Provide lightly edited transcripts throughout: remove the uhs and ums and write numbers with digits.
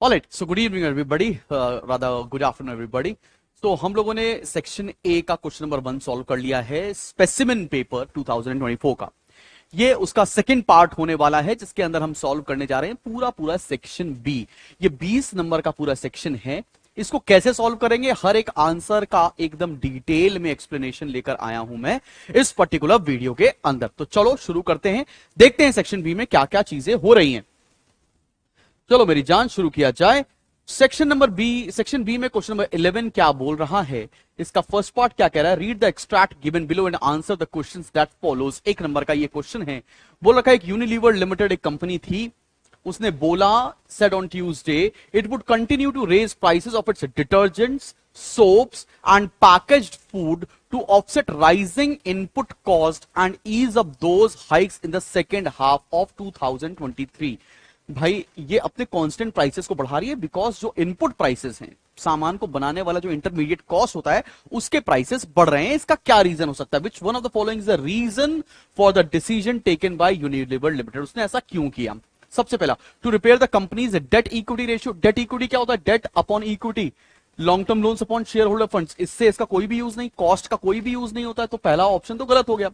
Alright, so good evening everybody, rather good afternoon everybody. तो हम लोगों ने सेक्शन ए का क्वेश्चन नंबर 1 सॉल्व कर लिया है, स्पेसिमेन पेपर 2024 का। ये उसका सेकंड पार्ट होने वाला है जिसके अंदर हम सॉल्व करने जा रहे हैं पूरा पूरा सेक्शन बी। ये 20 नंबर का पूरा सेक्शन है। इसको कैसे सॉल्व करेंगे, हर एक आंसर का एकदम डिटेल में एक्सप्लेनेशन लेकर आया हूं मैं इस पर्टिकुलर वीडियो के अंदर। तो चलो शुरू करते हैं, देखते हैं सेक्शन बी में क्या क्या चीजें हो रही हैं। चलो मेरी जान, शुरू किया जाए। सेक्शन बी में क्वेश्चन नंबर 11 क्या बोल रहा है, इसका फर्स्ट पार्ट क्या कह रहा है, read the extract given below and answer the questions that follows. 1 number का ये क्वेश्चन है। बोल रखा है एक यूनिलीवर लिमिटेड एक कंपनी थी, उसने बोला said on Tuesday it would continue to raise prices of its detergents, soaps and packaged food to offset rising input cost and ease of those hikes in the second half of 2023। भाई ये अपने constant prices को बढ़ा रही है because जो input prices हैं, सामान को बनाने वाला जो इंटरमीडिएट कॉस्ट होता है, उसके प्राइसेस बढ़ रहे हैं। इसका क्या रीजन हो सकता है? Which one of the following is the reason for the decision taken by Unilever limited. उसने ऐसा क्यों किया? सबसे पहला, to repair the company's debt equity ratio. Debt equity क्या होता है? Debt upon equity, long term loans upon share holder funds. इससे इसका कोई भी यूज नहीं, कॉस्ट का कोई भी यूज नहीं होता है, तो पहला ऑप्शन तो गलत हो गया।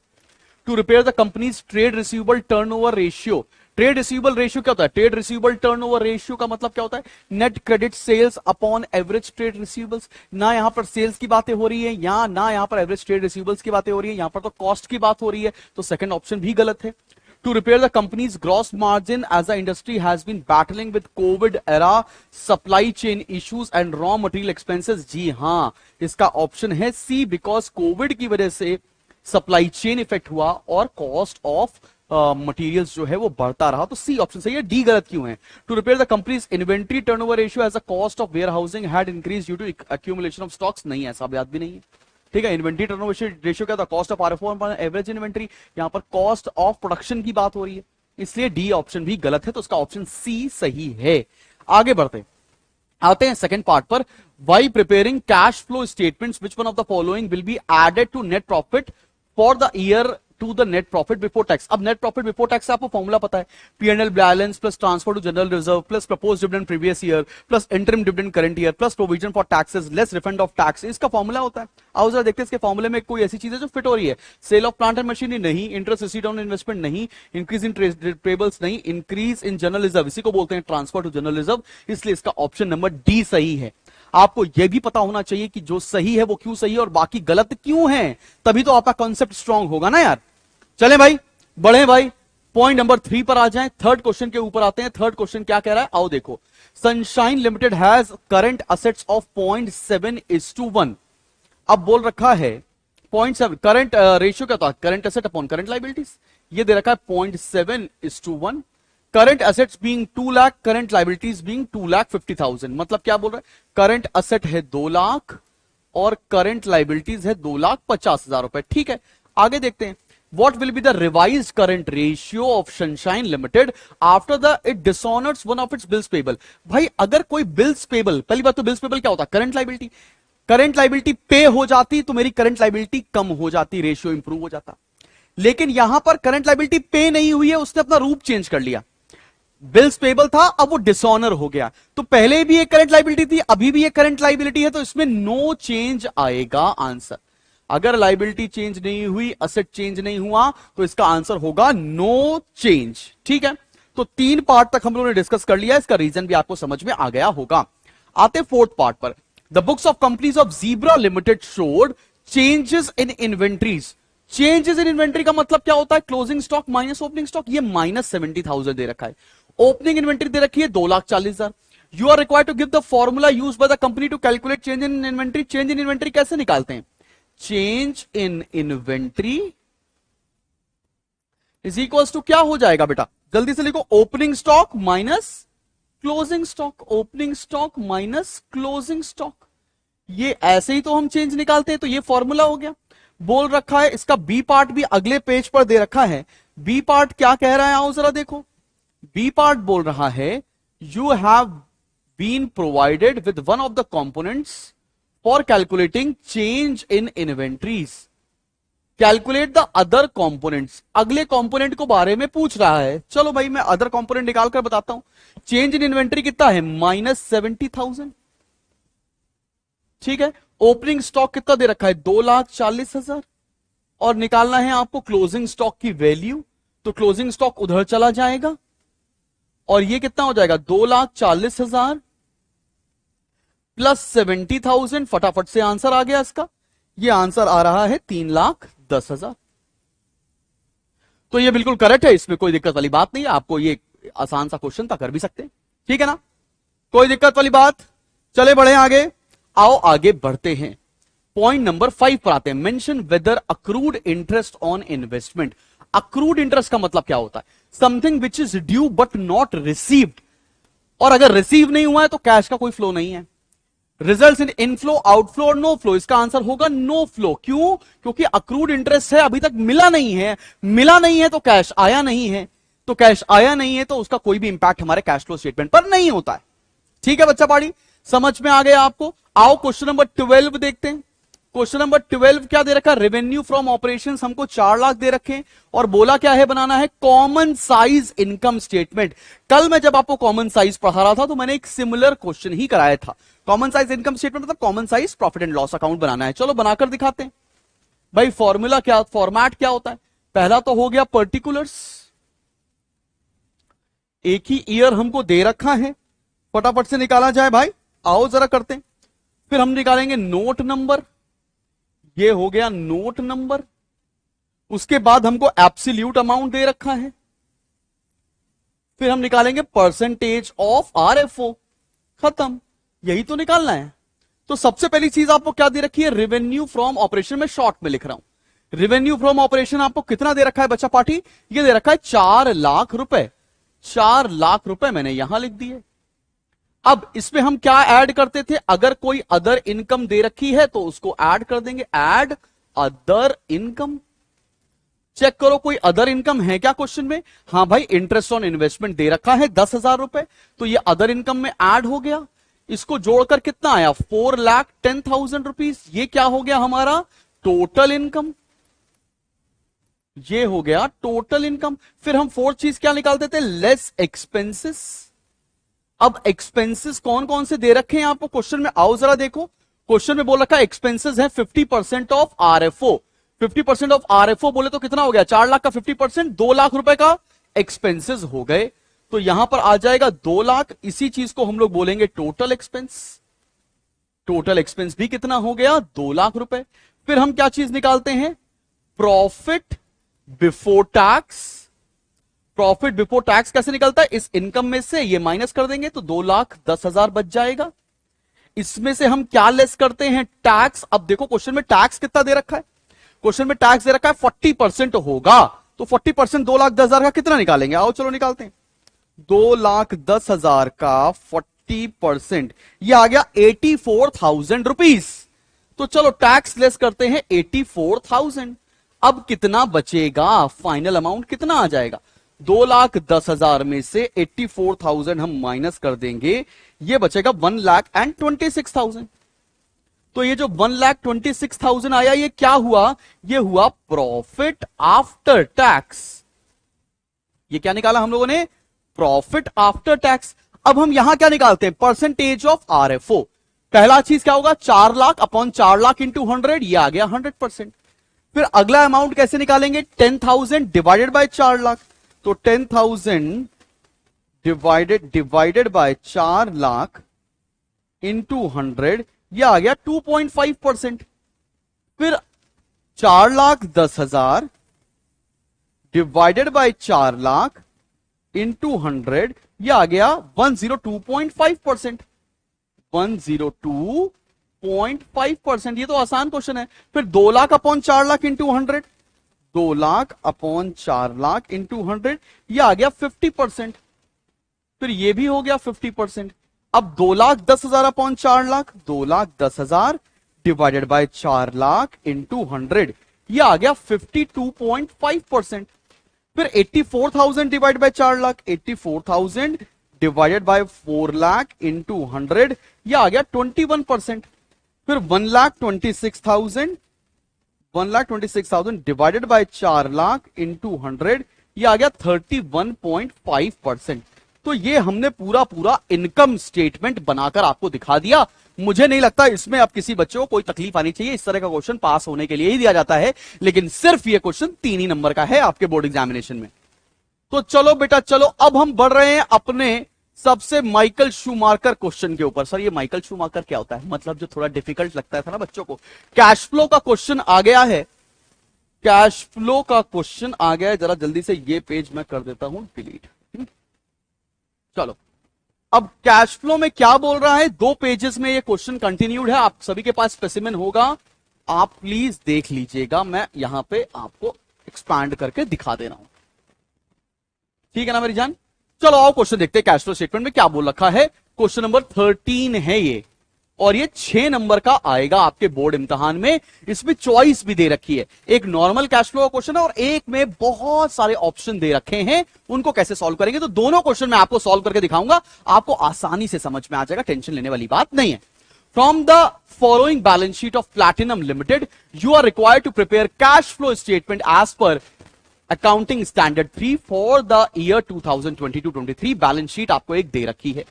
To repair the company's trade receivable turnover ratio. Trade receivable ratio क्या होता है? ट्रेड रिसीवेबल टर्नओवर रेशियो का मतलब क्या होता है? Net credit sales upon average trade receivables. ना यहां पर सेल्स की बातें हो रही है, या ना यहां पर एवरेज ट्रेड रिसीवेबल्स की बातें हो रही है, यहां पर तो कॉस्ट की बात हो रही है, तो सेकंड ऑप्शन भी गलत है। To repair the company's gross margin as the industry has been battling with COVID era supply chain issues and raw material expenses। जी हां, इसका ऑप्शन है सी, बिकॉज कोविड की वजह से सप्लाई चेन इफेक्ट हुआ और कॉस्ट ऑफ मटेरियल्स जो है वो बढ़ता रहा, तो सी ऑप्शन सही है। डी गलत क्यों है? To repair the company's inventory turnover ratio as a cost of warehousing had increase due to accumulation of stocks. नहीं, ऐसा बात भी नहीं है। ठीक है, इन्वेंट्री टर्नओवर रेशियो क्या था? Cost of RFO average inventory. यहां पर कॉस्ट ऑफ प्रोडक्शन की बात हो रही है, इसलिए डी ऑप्शन भी गलत है, तो उसका ऑप्शन सी सही है। आगे बढ़ते आते हैं सेकंड पार्ट पर। Why preparing cash flow statements which one of the following will be added to net profit for the year to the net profit before tax. अब नेट प्रॉफिट बिफोर टैक्स आपको formula पता है, P&L balance plus transfer to general reserve plus propose dividend previous year plus interim dividend current year plus provision for taxes less refund of tax. इसका formula होता है। आओ जरा देखते हैं इसके फॉर्मूले में कोई ऐसी चीज है जो फिट हो रही है। Sale of plant and machinery नहीं, इंटरेस्ट रिसीव्ड ऑन इन्वेस्टमेंट नहीं, इंक्रीज इन पेबल्स नहीं, इंक्रीज इन जनरल रिजर्व, इसी को बोलते हैं ट्रांसफर टू जनरल रिजर्व, इसलिए इसका ऑप्शन नंबर डी सही है। आपको यह भी पता होना चाहिए कि जो सही है वो क्यों सही है और बाकी गलत क्यों है, तभी तो आपका कॉन्सेप्ट स्ट्रांग होगा ना यार। चलें भाई, बढ़े भाई, पॉइंट नंबर 3 पर आ जाएं, थर्ड क्वेश्चन के ऊपर आते हैं। थर्ड क्वेश्चन क्या कह रहा है, आओ देखो। Sunshine limited has current assets of 0.7:1। अब बोल रखा है 0.7, करंट रेशियो क्या था? Current asset upon current liabilities. ये दे रखा है 0.7:1। Current assets being 2 lakh, current liabilities being 2,50,000। मतलब क्या बोल रहा है? करंट असेट है 2 लाख और करंट लाइबिलिटीज है 2,50,000 रुपए। ठीक है, आगे देखते हैं। What will be the revised current ratio of Sunshine Limited after the it dishonors one of its bills payable? भाई अगर कोई bills payable, पहली बात तो bills payable क्या होता है? Current liability. करंट लाइबिलिटी पे हो जाती तो मेरी करंट लाइबिलिटी कम हो जाती, रेशियो इंप्रूव हो जाता। लेकिन यहां पर करंट लाइबिलिटी पे नहीं हुई है, उसने अपना रूप चेंज कर लिया। बिल्स पेबल था, अब वो डिसऑनर हो गया। तो पहले भी एक करंट लाइबिलिटी थी, अभी भी एक करंट लाइबिलिटी है, तो इसमें नो चेंज आएगा आंसर। अगर लाइबिलिटी चेंज नहीं हुई, असेट चेंज नहीं हुआ, तो इसका आंसर होगा नो चेंज। ठीक है, तो 3 पार्ट तक हम लोगों ने डिस्कस कर लिया, इसका रीजन भी आपको समझ में आ गया होगा। आते फोर्थ पार्ट पर। The books of companies of zebra limited showed changes in inventories. Changes in inventory का मतलब क्या होता है? Closing stock minus opening stock. ये -70,000 दे रखा है। ओपनिंग इन्वेंट्री दे रखी है 2,40,000। You are required to give the formula use by the company to calculate change in inventory. Change in inventory कैसे निकालते हैं? Change in inventory is equals to क्या हो जाएगा बेटा? जल्दी से लिखो, opening stock minus closing stock. Opening stock minus closing stock. ये ऐसे ही तो हम चेंज निकालते हैं, तो ये फॉर्मूला हो गया। बोल रखा है इसका बी पार्ट भी अगले पेज पर दे रखा है। बी पार्ट क्या कह रहा है, आओ जरा देखो। बी पार्ट बोल रहा है you have been provided with one of the components for calculating change in inventories. Calculate the other components, अगले कंपोनेंट को बारे में पूछ रहा है। चलो भाई मैं अदर कंपोनेंट निकाल कर बताता हूं। चेंज इन इन्वेंट्री कितना है, -70,000, ठीक है। ओपनिंग स्टॉक कितना दे रखा है, 2,40,000, और निकालना है आपको क्लोजिंग स्टॉक की वैल्यू, तो क्लोजिंग स्टॉक उधर चला जाएगा, और ये कितना हो जाएगा, 2,40,000 प्लस 70,000, फटाफट से आंसर आ गया इसका। ये आंसर आ रहा है 3,10,000। तो ये बिल्कुल करेक्ट है, इसमें कोई दिक्कत वाली बात नहीं है। आपको ये आसान सा क्वेश्चन था, कर भी सकते हैं, ठीक है ना, कोई दिक्कत वाली बात। चले बढ़े आगे, आओ आगे बढ़ते हैं। पॉइंट नंबर 5 पर आते हैं। Mention whether accrued interest on investment. Accrued interest का मतलब क्या होता है, something which is due but not received, और अगर रिसीव नहीं हुआ है तो कैश का कोई फ्लो नहीं है। रिजल्ट्स इन इनफ्लो, आउटफ्लो और नो फ्लो, इसका आंसर होगा नो फ्लो। क्यों, क्योंकि अक्रूड इंटरेस्ट है, अभी तक मिला नहीं है, मिला नहीं है तो कैश आया नहीं है, तो कैश आया नहीं है तो उसका कोई भी इंपैक्ट हमारे कैश फ्लो स्टेटमेंट पर नहीं होता है। ठीक है बच्चा पाड़ी, समझ में आ गया आपको। आओ क्वेश्चन नंबर 12 देखते हैं। क्वेश्चन नंबर 12 क्या दे रखा है, रेवेन्यू फ्रॉम ऑपरेशंस हमको 4 लाख दे रखे हैं, और बोला क्या है, बनाना है कॉमन साइज इनकम स्टेटमेंट। कल मैं जब आपको कॉमन साइज पढ़ा रहा था तो मैंने एक सिमिलर क्वेश्चन ही कराया था। कॉमन साइज इनकम स्टेटमेंट मतलब common size profit and loss account बनाना है। चलो बनाकर दिखाते हैं भाई। फॉर्मूला क्या, फॉर्मेट क्या होता है, पहला तो हो गया पर्टिकुलर्स, एक ही ईयर हमको दे रखा है, फटाफट से निकाला जाए भाई, आओ जरा करते हैं। फिर हम निकालेंगे नोट नंबर, ये हो गया नोट नंबर। उसके बाद हमको एब्सोल्यूट अमाउंट दे रखा है, फिर हम निकालेंगे परसेंटेज ऑफ आरएफओ, खत्म, यही तो निकालना है। तो सबसे पहली चीज आपको क्या दे रखी है, रेवेन्यू फ्रॉम ऑपरेशन में शॉर्ट में लिख रहा हूं। रेवेन्यू फ्रॉम ऑपरेशन आपको कितना दे रखा है बच्चा पार्टी, ये दे रखा है 4 लाख रुपए। 4 लाख रुपए मैंने यहां लिख दिए। अब इसमें हम क्या ऐड करते थे, अगर कोई अदर इनकम दे रखी है तो उसको ऐड कर देंगे, ऐड अदर इनकम। चेक करो कोई अदर इनकम है क्या क्वेश्चन में, हाँ भाई इंटरेस्ट ऑन इन्वेस्टमेंट दे रखा है 10,000 रुपए, तो ये अदर इनकम में ऐड हो गया। इसको जोड़कर कितना आया, 4,10,000 रुपीज। ये क्या हो गया हमारा टोटल इनकम, ये हो गया टोटल इनकम। फिर हम फोर्थ चीज क्या निकालते थे, लेस एक्सपेंसेस। अब एक्सपेंसेस कौन कौन से दे रखे हैं आपको क्वेश्चन में, आओ जरा देखो। क्वेश्चन में बोल रखा है एक्सपेंसेस है 50% ऑफ आरएफओ। 50% ऑफ आरएफओ बोले तो कितना हो गया, 4 लाख का 50% 2 लाख रुपए का एक्सपेंसेस हो गए। तो यहां पर आ जाएगा 2 लाख, इसी चीज को हम लोग बोलेंगे टोटल एक्सपेंस। टोटल एक्सपेंस भी कितना हो गया, 2 लाख रुपए। फिर हम क्या चीज निकालते हैं, profit before tax. Profit before tax कैसे निकलता है, इस इनकम में से ये माइनस कर देंगे तो 2,10,000 बच जाएगा। इसमें से हम क्या लेस करते हैं, टैक्स। अब देखो क्वेश्चन में टैक्स कितना दे रखा है, क्वेश्चन में टैक्स दे रखा है 40% होगा, तो 40% 2,10,000 का कितना निकालेंगे, आओ चलो निकालते हैं। 2,10,000 का 40% ये आ गया 84,000 रुपीज। तो चलो टैक्स लेस करते हैं 84,000। अब कितना बचेगा, फाइनल अमाउंट कितना आ जाएगा, 2,10,000 में से 84,000 हम माइनस कर देंगे, ये बचेगा 1,26,000। तो ये जो 1,26,000 आया, ये क्या हुआ, ये हुआ प्रॉफिट आफ्टर टैक्स। ये क्या निकाला हम लोगों ने, प्रॉफिट आफ्टर टैक्स। अब हम यहां क्या निकालते हैं, परसेंटेज ऑफ आरएफओ। पहला चीज क्या होगा, 4 लाख अपॉन 4 लाख इंटू 100, ये आ गया 100%। फिर अगला अमाउंट कैसे निकालेंगे, 10,000 डिवाइडेड बाय 4 लाख। तो 10,000 डिवाइडेड बाय 4 लाख इंटू 100, यह आ गया 2.5%। फिर 4,10,000 डिवाइडेड बाय 4 लाख इंटू 100, यह आ गया 102.5%। 102.5%, ये तो आसान क्वेश्चन है। फिर 2 lakh upon 4 lakh into 100, 2 lakh upon 4 lakh into 100, यह आ गया 50%। फिर ये भी हो गया 50%। अब 2,10,000 upon 4 lakh, 2,10,000 divided by 4 lakh into 100, यह आ गया 52.5%। फिर 84,000 divide by 4 lakh, 84,000 divided by 4 lakh into 100, यह आ गया 21%। फिर 1,26,000 1,26,000 डिवाइडेड बाय 4 लाख इंटू 100, ये आ गया 31.5%। तो ये हमने पूरा पूरा इनकम स्टेटमेंट बनाकर आपको दिखा दिया। मुझे नहीं लगता इसमें अब किसी बच्चे को कोई तकलीफ आनी चाहिए। इस तरह का क्वेश्चन पास होने के लिए ही दिया जाता है, लेकिन सिर्फ ये क्वेश्चन 3 ही नंबर का है आपके बोर्ड एग्जामिनेशन में। तो चलो बेटा चलो, अब हम बढ़ रहे हैं अपने सबसे माइकल शूमाकर क्वेश्चन के ऊपर। सर ये माइकल शूमाकर क्या होता है? मतलब जो थोड़ा डिफिकल्ट लगता था ना बच्चों को। कैश फ्लो का क्वेश्चन आ गया है, कैश फ्लो का क्वेश्चन आ गया है। जरा जल्दी से ये पेज मैं कर देता हूं डिलीट। चलो, अब कैश फ्लो में क्या बोल रहा है, 2 पेजेस में ये क्वेश्चन कंटिन्यूड है। आप सभी के पास स्पेसिमेन होगा, आप प्लीज देख लीजिएगा। मैं यहां पे आपको एक्सपांड करके दिखा दे रहा हूं, ठीक है ना मेरी जान। चलो आओ क्वेश्चन देखते हैं कैश फ्लो स्टेटमेंट में क्या बोल रखा है। क्वेश्चन नंबर 13 है ये, और ये 6 नंबर का आएगा आपके बोर्ड इम्तिहान में। इसमें चॉइस भी दे रखी है, एक नॉर्मल कैश फ्लो का क्वेश्चन है और एक में बहुत सारे ऑप्शन दे रखे हैं। उनको कैसे सॉल्व करेंगे, तो दोनों क्वेश्चन मैं आपको सॉल्व करके दिखाऊंगा, आपको आसानी से समझ में आ जाएगा, टेंशन लेने वाली बात नहीं है। From the following balance sheet of Platinum Limited you are required to prepare cash flow statement as per accounting standard 3 for the year 2022-23। Balance sheet आपको एक दे रखी है।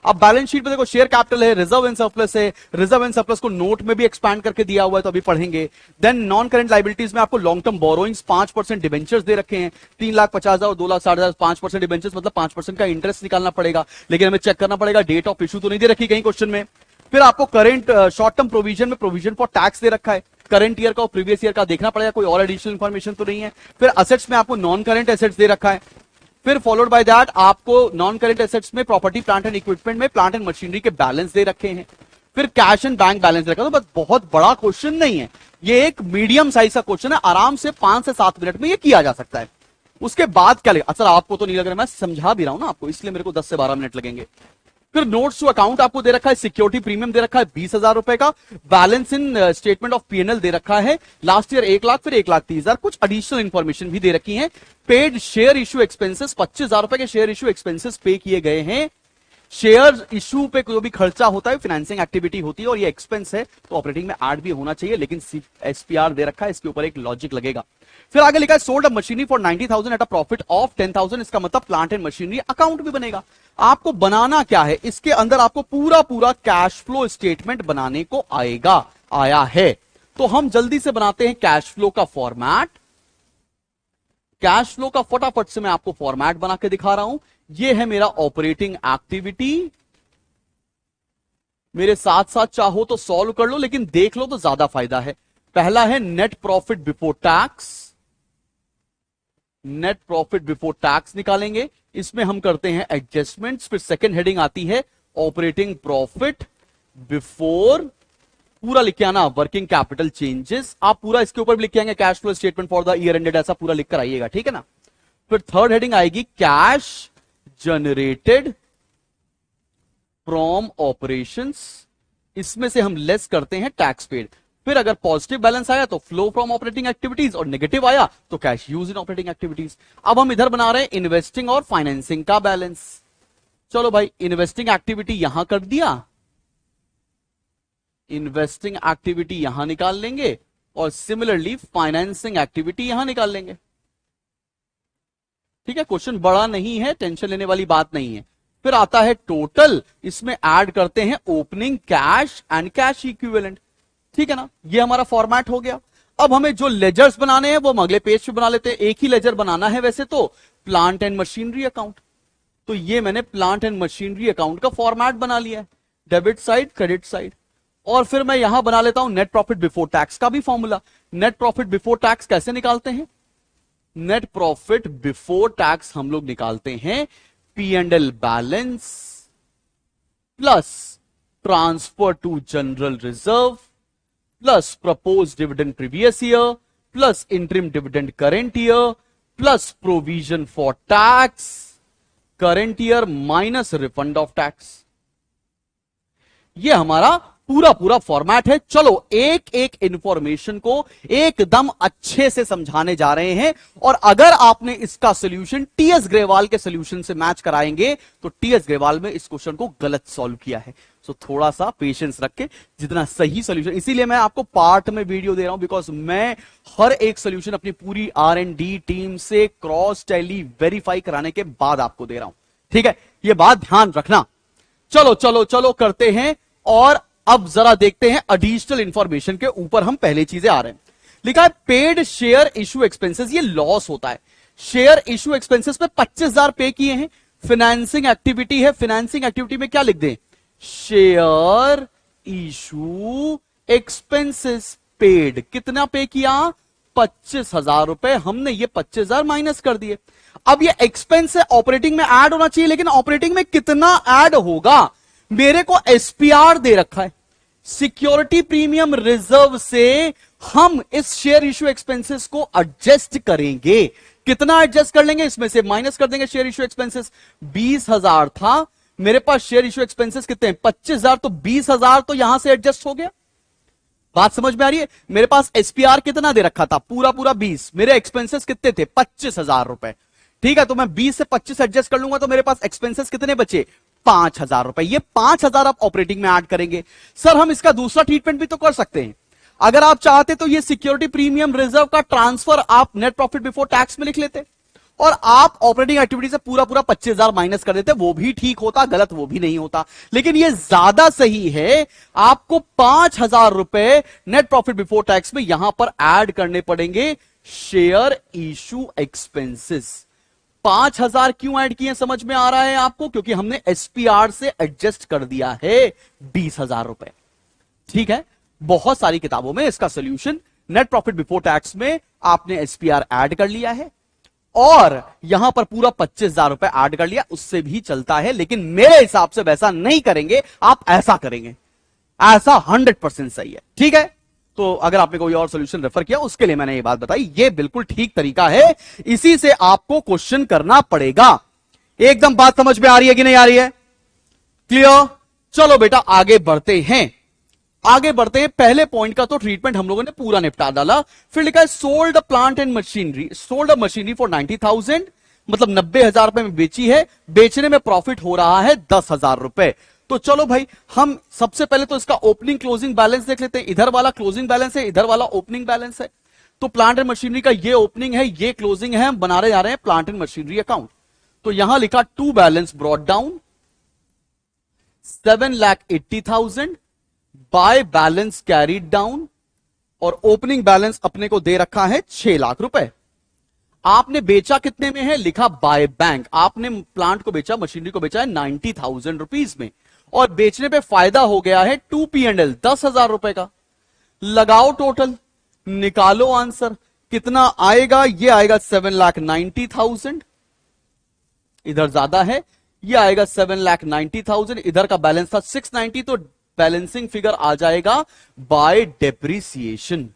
अब बैलेंस शीट में देखो शेयर कैपिटल है, रिजर्व एंड सरप्लस है। Reserve and surplus को नोट में भी एक्सपैंड करके दिया हुआ है, तो अभी पढ़ेंगे। देन नॉन करंट लाइबिलिटीज में आपको लॉन्ग टर्म बोरोइंग्स 5% डिबेंचर्स दे रखे हैं, 3,50,000 और 2,60,000, 5% डिबेंचर्स मतलब 5% का इंटरेस्ट निकालना पड़ेगा, लेकिन हमें चेक करना पड़ेगा डेट ऑफ इशू तो नहीं दे रखी कहीं क्वेश्चन में। फिर आपको करंट शॉर्ट टर्म प्रोविजन में प्रोविजन फॉर टैक्स दे रखा है, करंट ईयर का और प्रीवियस ईयर का देखना पड़ेगा, कोई और एडिशनल इंफॉर्मेशन तो नहीं है। फिर असेट्स में आपको नॉन करंट एसेट्स दे रखा है। फिर फॉलोड बाय दैट आपको नॉन करंट एसेट्स में प्रॉपर्टी प्लांट एंड इक्विपमेंट में प्लांट एंड मशीनरी के बैलेंस दे रखे हैं। फिर कैश एंड बैंक बैलेंस दे रखा है। तो बस बहुत बड़ा क्वेश्चन नहीं है, ये एक मीडियम साइज का क्वेश्चन है, आराम से 5 से 7 मिनट में ये किया जा सकता है। उसके बाद क्या लगेगा, अच्छा आपको तो नहीं लग रहा, मैं समझा भी रहा हूं ना आपको, इसलिए मेरे को 10 से 12 मिनट लगेंगे। फिर नोट्स टू अकाउंट आपको दे रखा है, सिक्योरिटी प्रीमियम दे रखा है 20,000 रुपए का, balance in statement of PNL दे रखा है, लास्ट ईयर 1 लाख, फिर 1,30,000, कुछ एडिशनल इंफॉर्मेशन भी दे रखी है। पेड शेयर इशू एक्सपेंसेस 25,000 रुपए के शेयर इशू एक्सपेंसेस पे किए गए हैं। शेयर इशू पे जो भी खर्चा होता है, फाइनेंसिंग एक्टिविटी होती है और ये एक्सपेंस है, तो ऑपरेटिंग में ऐड भी होना चाहिए, लेकिन एसपीआर दे रखा है, इसके ऊपर एक लॉजिक लगेगा। फिर आगे लिखा है sold a machinery for 90,000 at a profit of 10,000, इसका मतलब प्लांट एंड मशीनरी अकाउंट भी बनेगा। आपको बनाना क्या है, इसके अंदर आपको पूरा पूरा कैश फ्लो स्टेटमेंट बनाने को आया है। तो हम जल्दी से बनाते हैं कैश फ्लो का फॉर्मेट। कैश फ्लो का फटाफट से मैं आपको फॉर्मेट बना के दिखा रहा हूं। ये है मेरा ऑपरेटिंग एक्टिविटी, मेरे साथ साथ चाहो तो सॉल्व कर लो, लेकिन देख लो तो ज्यादा फायदा है। पहला है net profit before tax, net profit before tax निकालेंगे, इसमें हम करते हैं एडजस्टमेंट्स। फिर सेकंड हेडिंग आती है ऑपरेटिंग प्रॉफिट बिफोर, पूरा लिख के आना वर्किंग कैपिटल चेंजेस, आप पूरा इसके ऊपर भी लिख के आएंगे cash flow statement for the year ended, ऐसा पूरा लिख कर आइएगा, ठीक है ना। फिर थर्ड हेडिंग आएगी कैश जनरेटेड फ्रॉम ऑपरेशंस, इसमें से हम लेस करते हैं टैक्स पेड। फिर अगर पॉजिटिव बैलेंस आया तो फ्लो फ्रॉम ऑपरेटिंग एक्टिविटीज, और नेगेटिव आया तो cash use in operating activities. अब हम इधर बना रहे हैं इन्वेस्टिंग और फाइनेंसिंग का बैलेंस। चलो भाई, इन्वेस्टिंग एक्टिविटी यहां कर दिया, इन्वेस्टिंग एक्टिविटी यहां निकाल लेंगे, और सिमिलरली फाइनेंसिंग एक्टिविटी यहां निकाल लेंगे, ठीक है। क्वेश्चन बड़ा नहीं है, टेंशन लेने वाली बात नहीं है। फिर आता है टोटल, इसमें ऐड करते हैं opening cash and cash equivalent, ठीक है ना। ये हमारा फॉर्मेट हो गया। अब हमें जो लेजर्स बनाने हैं वो हम अगले पेज पे बना लेते हैं। एक ही लेजर बनाना है वैसे तो, प्लांट एंड मशीनरी अकाउंट। तो ये मैंने प्लांट एंड मशीनरी अकाउंट का फॉर्मेट बना लिया है, डेबिट साइड क्रेडिट साइड। और फिर मैं यहां बना लेता हूं नेट प्रॉफिट बिफोर टैक्स का भी formula. Net profit before tax कैसे निकालते हैं, नेट प्रॉफिट बिफोर टैक्स हम लोग निकालते हैं P&L balance plus transfer to general reserve plus propose dividend previous year plus interim dividend current year plus provision for tax current year minus refund of tax. ये हमारा पूरा पूरा format है। चलो एक एक इंफॉर्मेशन को एकदम अच्छे से समझाने जा रहे हैं, और अगर आपने इसका सोल्यूशन टीएस ग्रेवाल के सोल्यूशन से मैच कराएंगे तो टीएस ग्रेवाल में इस क्वेश्चन को गलत सॉल्व किया है। सो थोड़ा सा पेशेंस रख के जितना सही सोल्यूशन, इसीलिए मैं आपको पार्ट में वीडियो दे रहा हूं, बिकॉज मैं हर एक सोल्यूशन अपनी पूरी R&D टीम से क्रॉस टैली वेरीफाई कराने के बाद आपको दे रहा हूं। ठीक है, ये बात ध्यान रखना। चलो चलो चलो करते हैं, और अब जरा देखते हैं एडिशनल इंफॉर्मेशन के ऊपर हम पहले चीजें आ रहे हैं। लिखा है पेड शेयर इशू एक्सपेंसेस, ये लॉस होता है। शेयर इशू एक्सपेंसेस पे 25,000 पे किए हैं। फाइनेंसिंग एक्टिविटी है, फाइनेंसिंग एक्टिविटी में क्या लिख दें, शेयर इशू एक्सपेंसेस पेड। कितना पे किया, 25,000 रुपए। हमने ये 25,000 माइनस कर दिए। अब ये एक्सपेंस है, ऑपरेटिंग में ऐड होना चाहिए, लेकिन ऑपरेटिंग में कितना ऐड होगा, मेरे को एसपीआर दे रखा है। सिक्योरिटी प्रीमियम रिजर्व से हम इस शेयर इशू एक्सपेंसेस को एडजस्ट करेंगे। कितना एडजस्ट कर लेंगे, इसमें से माइनस कर देंगे शेयर इशू एक्सपेंसेस। 20,000 था मेरे पास, शेयर इशू एक्सपेंसेस कितने हैं, 25,000, तो 20,000 तो यहां से एडजस्ट हो गया। बात समझ में आ रही है। मेरे पास एसपीआर कितना दे रखा था, पूरा पूरा 20, मेरे एक्सपेंसेस कितने थे, 25,000 रुपए। ठीक है, तो मैं 20 से 25 एडजस्ट कर लूंगा, तो मेरे पास एक्सपेंसेस कितने बचे, 5,000 रुपए। ये 5,000 आप ऑपरेटिंग में ऐड करेंगे। सर हम इसका दूसरा ट्रीटमेंट भी तो कर सकते हैं, अगर आप चाहते तो ये सिक्योरिटी प्रीमियम रिजर्व का ट्रांसफर आप नेट प्रॉफिट बिफोर टैक्स में लिख लेते, और आप ऑपरेटिंग एक्टिविटी से पूरा पूरा 25,000 माइनस कर देते, वो भी ठीक होता, गलत वो भी नहीं होता। लेकिन ये ज्यादा सही है, आपको 5,000 रुपए नेट प्रॉफिट बिफोर टैक्स में यहां पर ऐड करने पड़ेंगे शेयर इशू एक्सपेंसेस। 5,000 क्यों ऐड किए समझ में आ रहा है आपको, क्योंकि हमने एसपीआर से एडजस्ट कर दिया है 20,000 रुपए। ठीक है, बहुत सारी किताबों में इसका solution net profit before tax में आपने एसपीआर ऐड कर लिया है, और यहां पर पूरा 25,000 रुपए ऐड कर लिया, उससे भी चलता है। लेकिन मेरे हिसाब से वैसा नहीं करेंगे, आप ऐसा करेंगे, ऐसा 100% सही है। ठीक है, तो अगर आपने कोई और सॉल्यूशन रेफर किया उसके लिए मैंने ये बात बताई, ये बिल्कुल ठीक तरीका है, इसी से आपको क्वेश्चन करना पड़ेगा। एकदम बात समझ में आ रही है कि नहीं आ रही है, क्लियर। चलो बेटा आगे बढ़ते हैं, आगे बढ़ते हैं। पहले पॉइंट का तो ट्रीटमेंट हम लोगों ने पूरा निपटा डाला। फिर लिखा है sold plant and machinery, sold machinery for 90,000, मतलब 90,000 रुपए में बेची है, बेचने में प्रॉफिट हो रहा है 10,000 रुपए। तो चलो भाई हम सबसे पहले तो इसका ओपनिंग क्लोजिंग बैलेंस देख लेते हैं। इधर वाला क्लोजिंग बैलेंस है, इधर वाला ओपनिंग बैलेंस है। तो प्लांट एंड मशीनरी का ये ओपनिंग है, ये क्लोजिंग है, हम बना रहे जा रहे हैं प्लांट एंड मशीनरी अकाउंट। तो यहां लिखा to balance brought down 7,80,000, by balance carried down, और ओपनिंग बैलेंस अपने को दे रखा है 6 लाख रुपए। आपने बेचा कितने में है, लिखा बाय बैंक। आपने प्लांट को बेचा, मशीनरी को बेचा है 90,000 रुपीज में, और बेचने पे फायदा हो गया है 2P&L 10,000 रुपए का। लगाओ टोटल, निकालो आंसर कितना आएगा, ये आएगा 7,90,000, इधर ज्यादा है, ये आएगा 7,90,000, इधर का बैलेंस था 690, तो बैलेंसिंग फिगर आ जाएगा बाय डेप्रीसिएशन,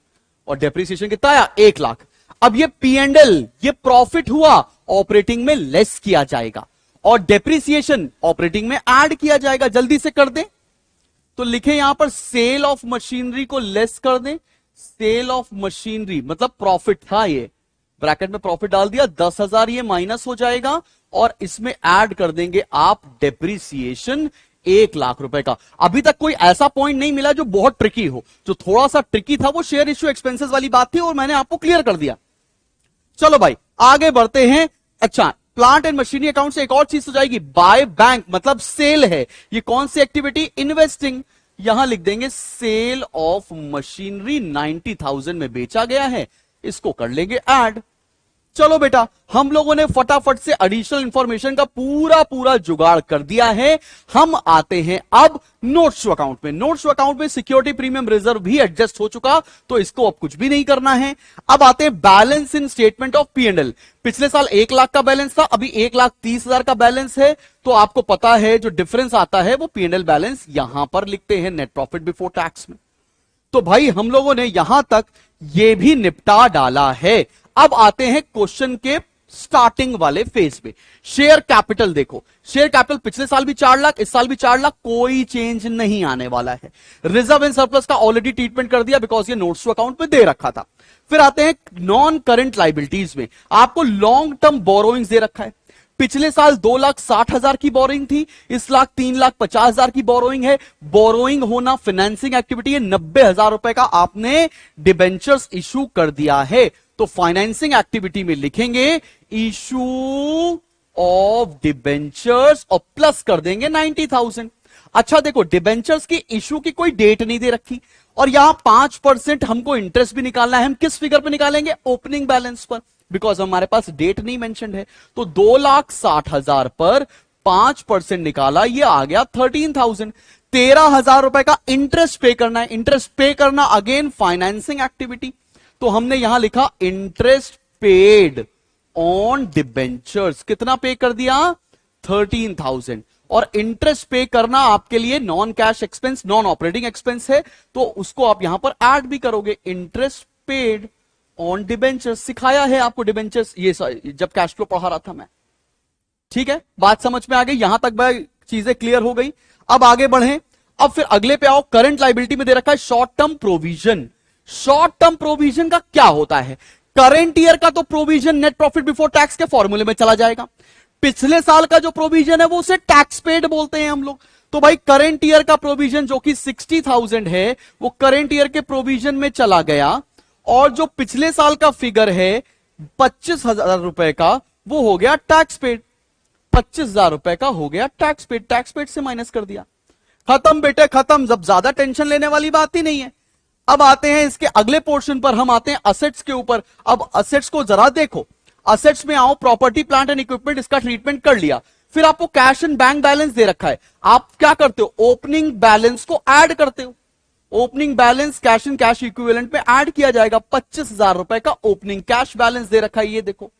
और डेप्रीसिएशन कितना आया, 1 लाख। अब ये P&L, ये प्रॉफिट हुआ, ऑपरेटिंग में लेस किया जाएगा, और डेप्रीसिएशन ऑपरेटिंग में ऐड किया जाएगा। जल्दी से कर दें, तो लिखे यहां पर सेल ऑफ मशीनरी को लेस कर दें, सेल ऑफ मशीनरी मतलब प्रॉफिट था, ये ब्रैकेट में प्रॉफिट डाल दिया, 10,000 ये माइनस हो जाएगा, और इसमें ऐड कर देंगे आप डेप्रीसिएशन 1 लाख रुपए का। अभी तक कोई ऐसा पॉइंट नहीं मिला जो बहुत ट्रिकी हो। जो थोड़ा सा ट्रिकी था वो शेयर इश्यू एक्सपेंसेस वाली बात थी, और मैंने आपको क्लियर कर दिया। चलो भाई आगे बढ़ते हैं। अच्छा, प्लांट एंड मशीनरी अकाउंट से एक और चीज हो जाएगी, बाय बैंक मतलब सेल है। ये कौन सी एक्टिविटी, इन्वेस्टिंग। यहां लिख देंगे सेल ऑफ मशीनरी 90,000 में बेचा गया है, इसको कर लेंगे ऐड। चलो बेटा हम लोगों ने फटाफट से एडिशनल इंफॉर्मेशन का पूरा पूरा जुगाड़ कर दिया है। हम आते हैं अब नोट्स टू अकाउंट में। नोट्स टू अकाउंट में सिक्योरिटी प्रीमियम रिजर्व भी एडजस्ट हो चुका, तो इसको अब कुछ भी नहीं करना है। अब आते हैं balance in statement of P&L। पिछले साल 1 लाख का बैलेंस था, अभी 1,30,000 का बैलेंस है, तो आपको पता है जो डिफरेंस आता है वो P&L बैलेंस यहां पर लिखते हैं नेट प्रॉफिट बिफोर टैक्स में। तो भाई हम लोगों ने यहां तक ये भी निपटा डाला है। अब आते हैं क्वेश्चन के स्टार्टिंग वाले फेज पे। शेयर कैपिटल देखो, शेयर कैपिटल पिछले साल भी 4 लाख, इस साल भी 4 लाख, कोई चेंज नहीं आने वाला है। रिजर्व एंड सरप्लस का ऑलरेडी ट्रीटमेंट कर दिया बिकॉज ये नोट्स टू अकाउंट में दे रखा था। फिर आते हैं नॉन करंट लाइबिलिटीज में, आपको लॉन्ग टर्म बोरोइंग्स दे रखा है। पिछले साल 2,60,000 की बोरोइंग थी, इस लाख 3,50,000 की बोरोइंग है। बोरोइंग होना फाइनेंसिंग एक्टिविटी है। 90,000 रुपए का आपने डिबेंचर्स इशू कर दिया है, तो फाइनेंसिंग एक्टिविटी में लिखेंगे इशू ऑफ डिबेंचर्स और प्लस कर देंगे 90,000। अच्छा देखो, डिबेंचर्स की इशू की कोई डेट नहीं दे रखी और यहां 5% हमको इंटरेस्ट भी निकालना है। हम किस फिगर पे निकालेंगे? ओपनिंग बैलेंस पर, बिकॉज हमारे पास डेट नहीं मेंशन है। तो 2,60,000 पर 5% निकाला, ये आ गया 13,000। 13,000 रुपए का इंटरेस्ट पे करना है। इंटरेस्ट पे करना अगेन फाइनेंसिंग एक्टिविटी, तो हमने यहां लिखा इंटरेस्ट पेड ऑन डिबेंचर्स। कितना पे कर दिया? 13,000। और इंटरेस्ट पे करना आपके लिए non cash expense, non operating expense है, तो उसको आप यहां पर ऐड भी करोगे। इंटरेस्ट पेड ऑन डिबेंचर्स, सिखाया है आपको डिबेंचर्स ये जब कैश फ्लो पढ़ा रहा था मैं। ठीक है, बात समझ में आ गई? यहां तक भाई चीजें क्लियर हो गई। अब आगे बढ़ें, अब फिर अगले पे आओ। करंट लाइबिलिटी में दे रखा है short term provision. Short term provision का क्या होता है? करंट ईयर का तो provision net profit before tax के फॉर्मूले में चला जाएगा। पिछले साल का जो प्रोविजन है वो उसे टैक्स पेड बोलते हैं हम लोग। तो भाई करंट ईयर का प्रोविजन जो कि 60,000 है वो करंट ईयर के प्रोविजन में चला गया, और जो पिछले साल का फिगर है 25,000 रुपए का वो हो गया टैक्स पेड। 25,000 रुपए का हो गया टैक्स पेड, टैक्स पेड से माइनस कर दिया। खत्म बेटे खत्म, जब ज्यादा टेंशन लेने वाली बात ही नहीं है। अब आते हैं इसके अगले पोर्शन पर, हम आते हैं असेट्स के ऊपर। अब असेट्स को जरा देखो, असेट्स में आओ, प्रॉपर्टी प्लांट एंड इक्विपमेंट इसका ट्रीटमेंट कर लिया। फिर आपको कैश एंड बैंक बैलेंस दे रखा है, आप क्या करते हो? ओपनिंग बैलेंस को ऐड करते हो। Opening balance cash and cash equivalent में ऐड किया जाएगा। 25,000 रुपए का ओपनिंग कैश बैलेंस दे रखा है, ये देखो।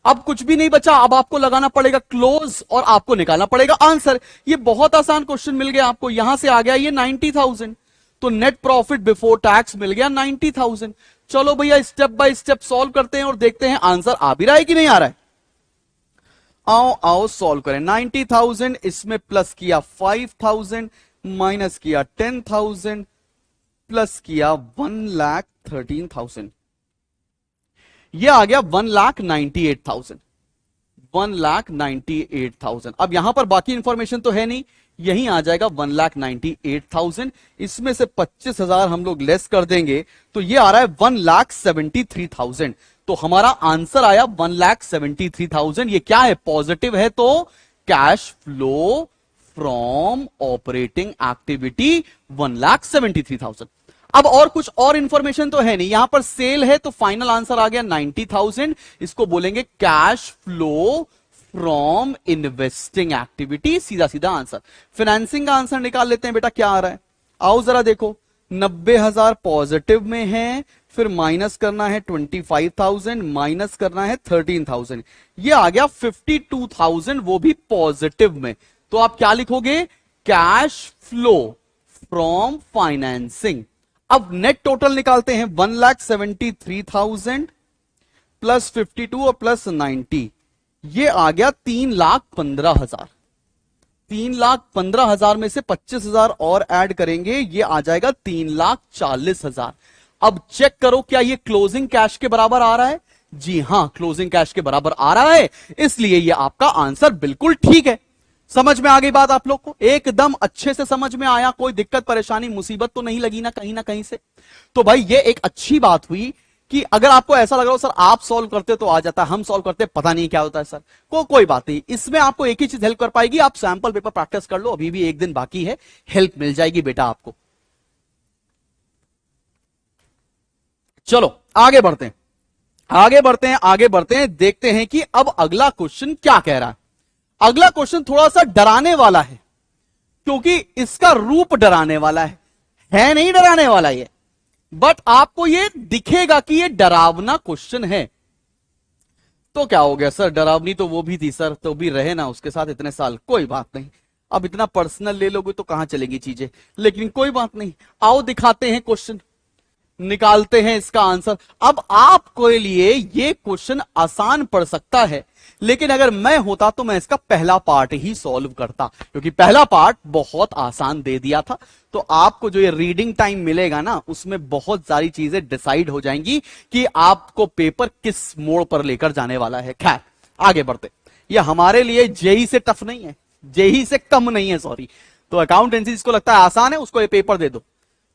अब कुछ भी नहीं बचा, अब आपको लगाना पड़ेगा क्लोज और आपको निकालना पड़ेगा आंसर। ये बहुत आसान क्वेश्चन मिल गया आपको, यहां से आ गया ये 90,000, तो नेट प्रॉफिट बिफोर टैक्स मिल गया 90,000। चलो भैया स्टेप बाय स्टेप सॉल्व करते हैं और देखते हैं आंसर आ भी रहा है कि नहीं आ रहा है। आओ आओ सॉल्व करें। 90,000 इसमें प्लस किया 5,000, माइनस किया 10,000, प्लस किया 1,13,000, यह आ गया 1,98,000। 1,98,000। अब यहां पर बाकी इंफॉर्मेशन तो है नहीं, यहीं आ जाएगा 1,98,000। इसमें से 25,000 हम लोग लेस कर देंगे तो ये आ रहा है 1,73,000। तो हमारा आंसर आया 1,73,000। ये क्या है? पॉजिटिव है, तो cash flow from operating activity 1,73,000। अब और कुछ और इंफॉर्मेशन तो है नहीं, यहां पर सेल है तो फाइनल आंसर आ गया 90,000। इसको बोलेंगे cash flow from investing activity, सीधा सीधा आंसर। फाइनेंसिंग का आंसर निकाल लेते हैं बेटा, क्या आ रहा है? आओ जरा देखो, 90,000 पॉजिटिव में है, फिर माइनस करना है 25,000, माइनस करना है 13,000, ये आ गया 52,000, वो भी पॉजिटिव में। तो आप क्या लिखोगे? Cash flow from financing. अब नेट टोटल निकालते हैं, 1,73,000 प्लस 52 और प्लस 90, ये आ गया 3,15,000। 3,15,000 में से 25,000 और ऐड करेंगे, ये आ जाएगा 3,40,000। अब चेक करो क्या ये क्लोजिंग कैश के बराबर आ रहा है? जी हां, क्लोजिंग कैश के बराबर आ रहा है, इसलिए ये आपका आंसर बिल्कुल ठीक है। समझ में आ गई बात आप लोग को? एकदम अच्छे से समझ में आया? कोई दिक्कत परेशानी मुसीबत तो नहीं लगी ना कहीं से? तो भाई ये एक अच्छी बात हुई कि अगर आपको ऐसा लग रहा हो सर आप सॉल्व करते तो आ जाता, हम सॉल्व करते पता नहीं क्या होता है सर, कोई बात नहीं। इसमें आपको एक ही चीज हेल्प कर पाएगी, आप सैंपल पेपर प्रैक्टिस कर लो, अभी भी एक दिन बाकी है, हेल्प मिल जाएगी बेटा आपको। चलो आगे बढ़ते हैं, आगे बढ़ते हैं, देखते हैं कि अब अगला क्वेश्चन क्या कह रहा है। अगला क्वेश्चन थोड़ा सा डराने वाला है, क्योंकि इसका रूप डराने वाला है नहीं डराने वाला ये, बट आपको ये दिखेगा कि ये डरावना क्वेश्चन है। तो क्या हो गया सर, डरावनी तो वो भी थी सर, तो भी रहे ना उसके साथ इतने साल, कोई बात नहीं। अब इतना पर्सनल ले लोगे तो कहां चलेगी चीजें, लेकिन कोई बात नहीं। आओ दिखाते हैं क्वेश्चन। निकालते हैं इसका आंसर। अब आपको लिए ये क्वेश्चन आसान पड़ सकता है, लेकिन अगर मैं होता तो मैं इसका पहला पार्ट ही सॉल्व करता, क्योंकि पहला पार्ट बहुत आसान दे दिया था। तो आपको जो ये रीडिंग टाइम मिलेगा ना, उसमें बहुत सारी चीजें डिसाइड हो जाएंगी कि आपको पेपर किस मोड़ पर लेकर जाने वाला है। खैर आगे बढ़ते। ये हमारे लिए जेई से टफ नहीं है, जेई से कम नहीं है, सॉरी। तो अकाउंटेंसी जिसको लगता है आसान है, उसको ये पेपर दे दो।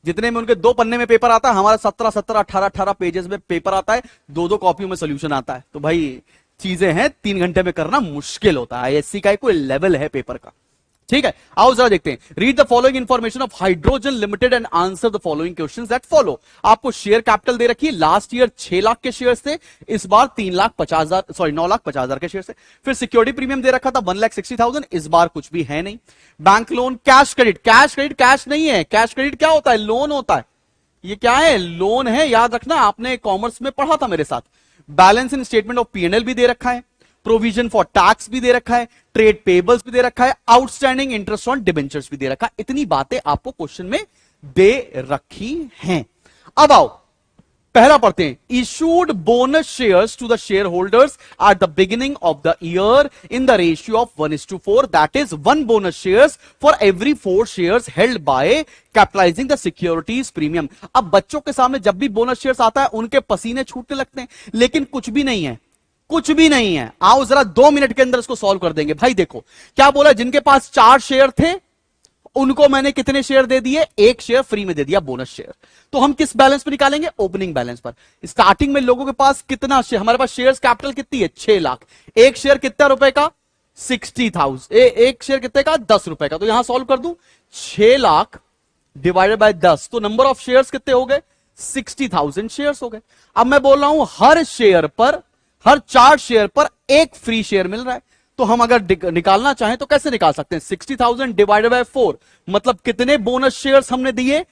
जितने में उनके 2 पन्ने में पेपर आता है, हमारा 17 18 पेजेस में पेपर आता है, 2 कॉपियों में सोल्यूशन आता है। तो भाई चीजें हैं, 3 घंटे में करना मुश्किल होता है। आईएससी का कोई लेवल है पेपर का, ठीक है। आओ जरा देखते हैं। Read the following information of hydrogen limited and answer the following questions that follow. आपको शेयर कैपिटल दे रखी है। लास्ट ईयर 6 लाख के शेयर थे, इस बार 3,50,000 सॉरी 9,50,000 के शेयर थे। फिर सिक्योरिटी प्रीमियम दे रखा था 1,60,000, इस बार कुछ भी है नहीं। Bank loan, cash credit, cash credit cash नहीं है। कैश क्रेडिट क्या होता है? लोन होता है। ये क्या है? लोन है, याद रखना, आपने कॉमर्स में पढ़ा था मेरे साथ। Balance in statement of PNL भी दे रखा है, प्रोविजन फॉर टैक्स भी दे रखा है, ट्रेड पेबल्स भी दे रखा है, आउटस्टैंडिंग इंटरेस्ट ऑन डिबेंचर्स भी दे रखा है। इतनी बातें आपको क्वेश्चन में दे रखी हैं। अब आओ पहला पढ़ते हैं। Issued bonus shares to the share holders at the beginning of the year in the ratio of 1:4, that is 1 bonus shares for every 4 shares held by capitalising the securities premium. अब बच्चों के सामने जब भी बोनस शेयर्स आता है, उनके पसीने छूटने लगते हैं, लेकिन कुछ भी नहीं है, कुछ भी नहीं है। आओ जरा 2 मिनट के अंदर इसको सॉल्व कर देंगे। भाई देखो क्या बोला, जिनके पास 4 शेयर थे उनको मैंने कितने शेयर दे दिए? 1 शेयर फ्री में दे दिया, बोनस शेयर। तो हम किस बैलेंस पर निकालेंगे? ओपनिंग बैलेंस पर। स्टार्टिंग में लोगों के पास कितना शेयर, हमारे पास शेयर्स कैपिटल कितनी है? 6 लाख। 1 शेयर कितना रुपए का? 60,000। 1 शेयर कितने का? 10 रुपए का। तो यहां सॉल्व कर दूं, 6 लाख डिवाइडेड बाय 10, तो नंबर ऑफ शेयर्स कितने हो गए? 60,000 शेयर्स हो गए। अब मैं बोल रहा हूं हर शेयर पर, हर 4 शेयर पर 1 फ्री शेयर मिल रहा है। तो हम अगर निकालना चाहें तो कैसे निकाल सकते हैं? 60,000 डिवाइडेड बाय 4, मतलब कितने बोनस शेयर्स हमने दिए?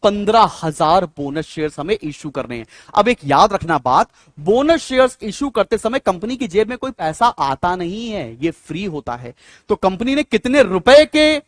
15,000 बोनस शेयर्स हमें इशू करने हैं। अब एक याद रखना बात, बोनस शेयर्स इशू करते समय कंपनी की जेब में कोई पैसा आता नहीं है, ये फ्री होता है। तो कंपनी ने कितने रुपए के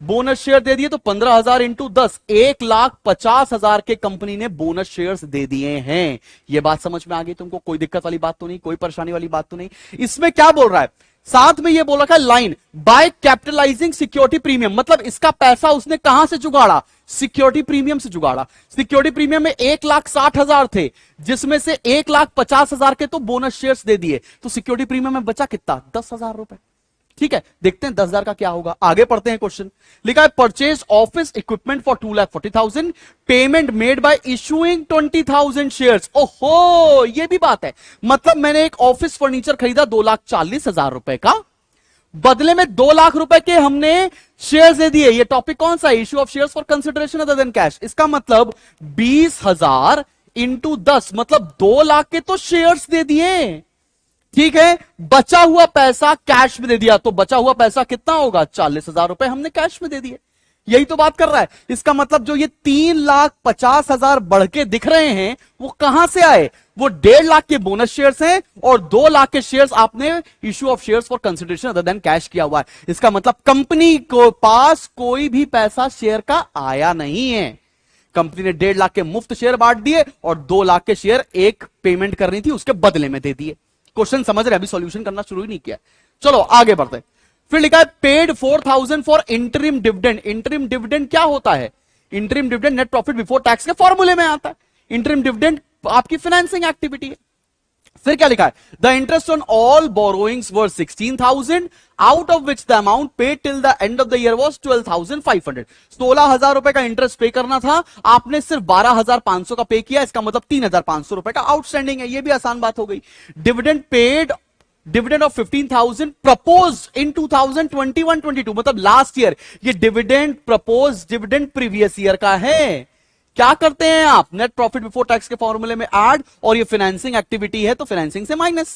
बोनस शेयर दे दिए? तो 15,000 इंटू 10, 1,50,000 के कंपनी ने बोनस शेयर्स दे दिए हैं। यह बात समझ में आ गई तुमको? कोई दिक्कत वाली बात तो नहीं, कोई परेशानी वाली बात तो नहीं। इसमें क्या बोल रहा है? साथ में यह बोल रखा है line by capitalising security premium, मतलब इसका पैसा उसने कहां से जुगाड़ा? सिक्योरिटी प्रीमियम से जुगाड़ा। सिक्योरिटी प्रीमियम में 1,60,000 थे, जिसमें से 1,50,000 के तो बोनस शेयर्स दे दिए। तो सिक्योरिटी प्रीमियम में बचा कितना? 10,000 रुपए। ठीक है, देखते हैं 10,000 का क्या होगा। आगे पढ़ते हैं क्वेश्चन। लिखा है purchase office equipment for 2,40,000, payment made by issuing 20,000 shares. ओहो, ये भी बात है। मतलब मैंने एक ऑफिस फर्नीचर खरीदा 2,40,000 रुपए का, बदले में 2 लाख रुपए के हमने शेयर्स दे दिए। ये टॉपिक कौन सा है? Issue of shares for consideration other than cash. इसका मतलब 20,000 इंटू 10, मतलब 2 लाख के तो शेयर्स दे दिए। ठीक है, बचा हुआ पैसा कैश में दे दिया, तो बचा हुआ पैसा कितना होगा? 40,000 रुपए हमने कैश में दे दिए। यही तो बात कर रहा है। इसका मतलब जो ये 3,50,000 बढ़ के दिख रहे हैं, वो कहां से आए? वो 1.5 लाख के बोनस शेयर्स हैं और 2 लाख के शेयर्स आपने issue of shares for consideration other than cash किया हुआ है। इसका मतलब कंपनी को पास कोई भी पैसा शेयर का आया नहीं है। कंपनी ने 1.5 लाख के मुफ्त शेयर बांट दिए और 2 लाख के शेयर एक पेमेंट करनी थी, उसके बदले में दे दिए। क्वेश्चन समझ रहे? अभी सॉल्यूशन करना शुरू ही नहीं किया। चलो आगे बढ़ते। फिर लिखा है paid 4,000 for interim dividend. Interim dividend क्या होता है? Interim dividend net profit before tax के फॉर्मूले में आता है। इंटरिम डिविडेंड आपकी फाइनेंसिंग एक्टिविटी है। फिर क्या लिखा है? The interest on all borrowings were 16,000, out of which the amount paid till the end of the year was 12,500। 16,000 रुपए का इंटरेस्ट पे करना था, आपने सिर्फ 12,500 का पे किया। इसका मतलब 3,500 रुपए का आउटस्टैंडिंग है। ये भी आसान बात हो गई। Dividend paid, dividend of 15,000 propose in 2021-22, मतलब लास्ट ईयर। ये dividend propose dividend previous year का है। क्या करते हैं आप? नेट प्रॉफिट बिफोर टैक्स के फॉर्मूले में ऐड, और ये फाइनेंसिंग एक्टिविटी है तो फाइनेंसिंग से माइनस।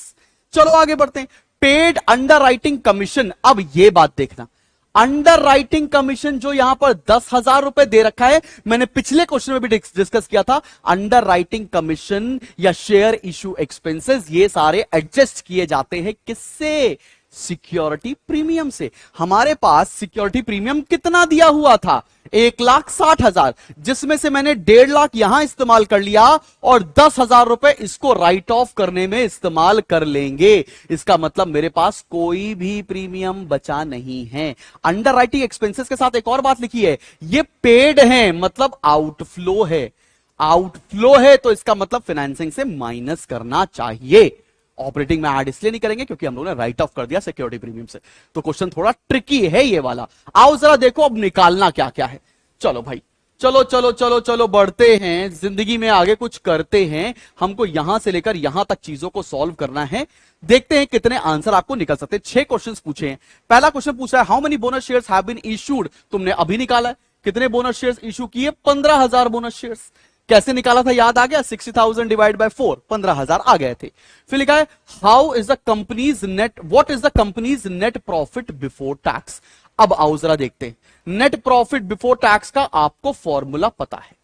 चलो आगे बढ़ते हैं। Paid under writing commission. अब ये बात देखना, अंडर राइटिंग कमीशन जो यहां पर 10,000 रुपए दे रखा है, मैंने पिछले क्वेश्चन में भी डिस्कस किया था। अंडर राइटिंग कमीशन या शेयर इशू एक्सपेंसेस, ये सारे एडजस्ट किए जाते हैं किससे? सिक्योरिटी प्रीमियम से। हमारे पास सिक्योरिटी प्रीमियम कितना दिया हुआ था? 1,60,000, जिसमें से मैंने 1.5 लाख यहां इस्तेमाल कर लिया और 10,000 रुपए इसको राइट ऑफ करने में इस्तेमाल कर लेंगे। इसका मतलब मेरे पास कोई भी प्रीमियम बचा नहीं है। अंडर राइटिंग एक्सपेंसेस के साथ एक और बात लिखी है, ये पेड है, मतलब आउटफ्लो है। आउटफ्लो है तो इसका मतलब फाइनेंसिंग से माइनस करना चाहिए। ऑपरेटिंग में ऐड इसलिए नहीं करेंगे क्योंकि हम लोगों ने राइट ऑफ कर दिया सिक्योरिटी प्रीमियम से। तो क्वेश्चन थोड़ा ट्रिकी है ये वाला। आओ जरा देखो अब निकालना क्या क्या है। चलो भाई, चलो चलो चलो चलो बढ़ते हैं, जिंदगी में आगे कुछ करते हैं। हमको यहां से लेकर यहां तक चीजों को सॉल्व करना है। देखते हैं कितने आंसर आपको निकल सकते हैं। 6 क्वेश्चंस पूछे हैं। पहला क्वेश्चन पूछा है how many bonus shares have been issued. तुमने अभी निकाला है। कितने बोनस शेयर्स इशू किए? 15,000 बोनस शेयर्स। कैसे निकाला था याद आ गया? 60,000 डिवाइड बाय 4, 15,000 आ गए थे। फिर लिखा है how is the companies net, what is the companies net profit before tax. अब आओ जरा देखते हैं। नेट प्रॉफिट बिफोर टैक्स का आपको फॉर्मूला पता है।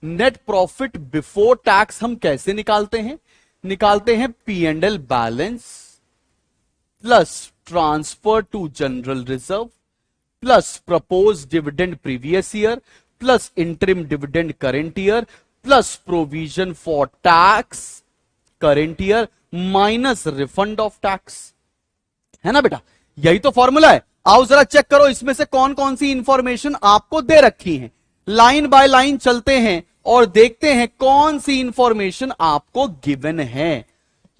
नेट प्रॉफिट बिफोर टैक्स हम कैसे निकालते हैं? निकालते हैं P&L balance plus transfer to general reserve plus propose dividend previous year plus interim dividend current year plus provision for tax current year minus refund of tax. है ना बेटा? यही तो फॉर्मूला है। आओ जरा चेक करो इसमें से कौन कौन सी इंफॉर्मेशन आपको दे रखी है। लाइन बाय लाइन चलते हैं और देखते हैं कौन सी इंफॉर्मेशन आपको गिवन है।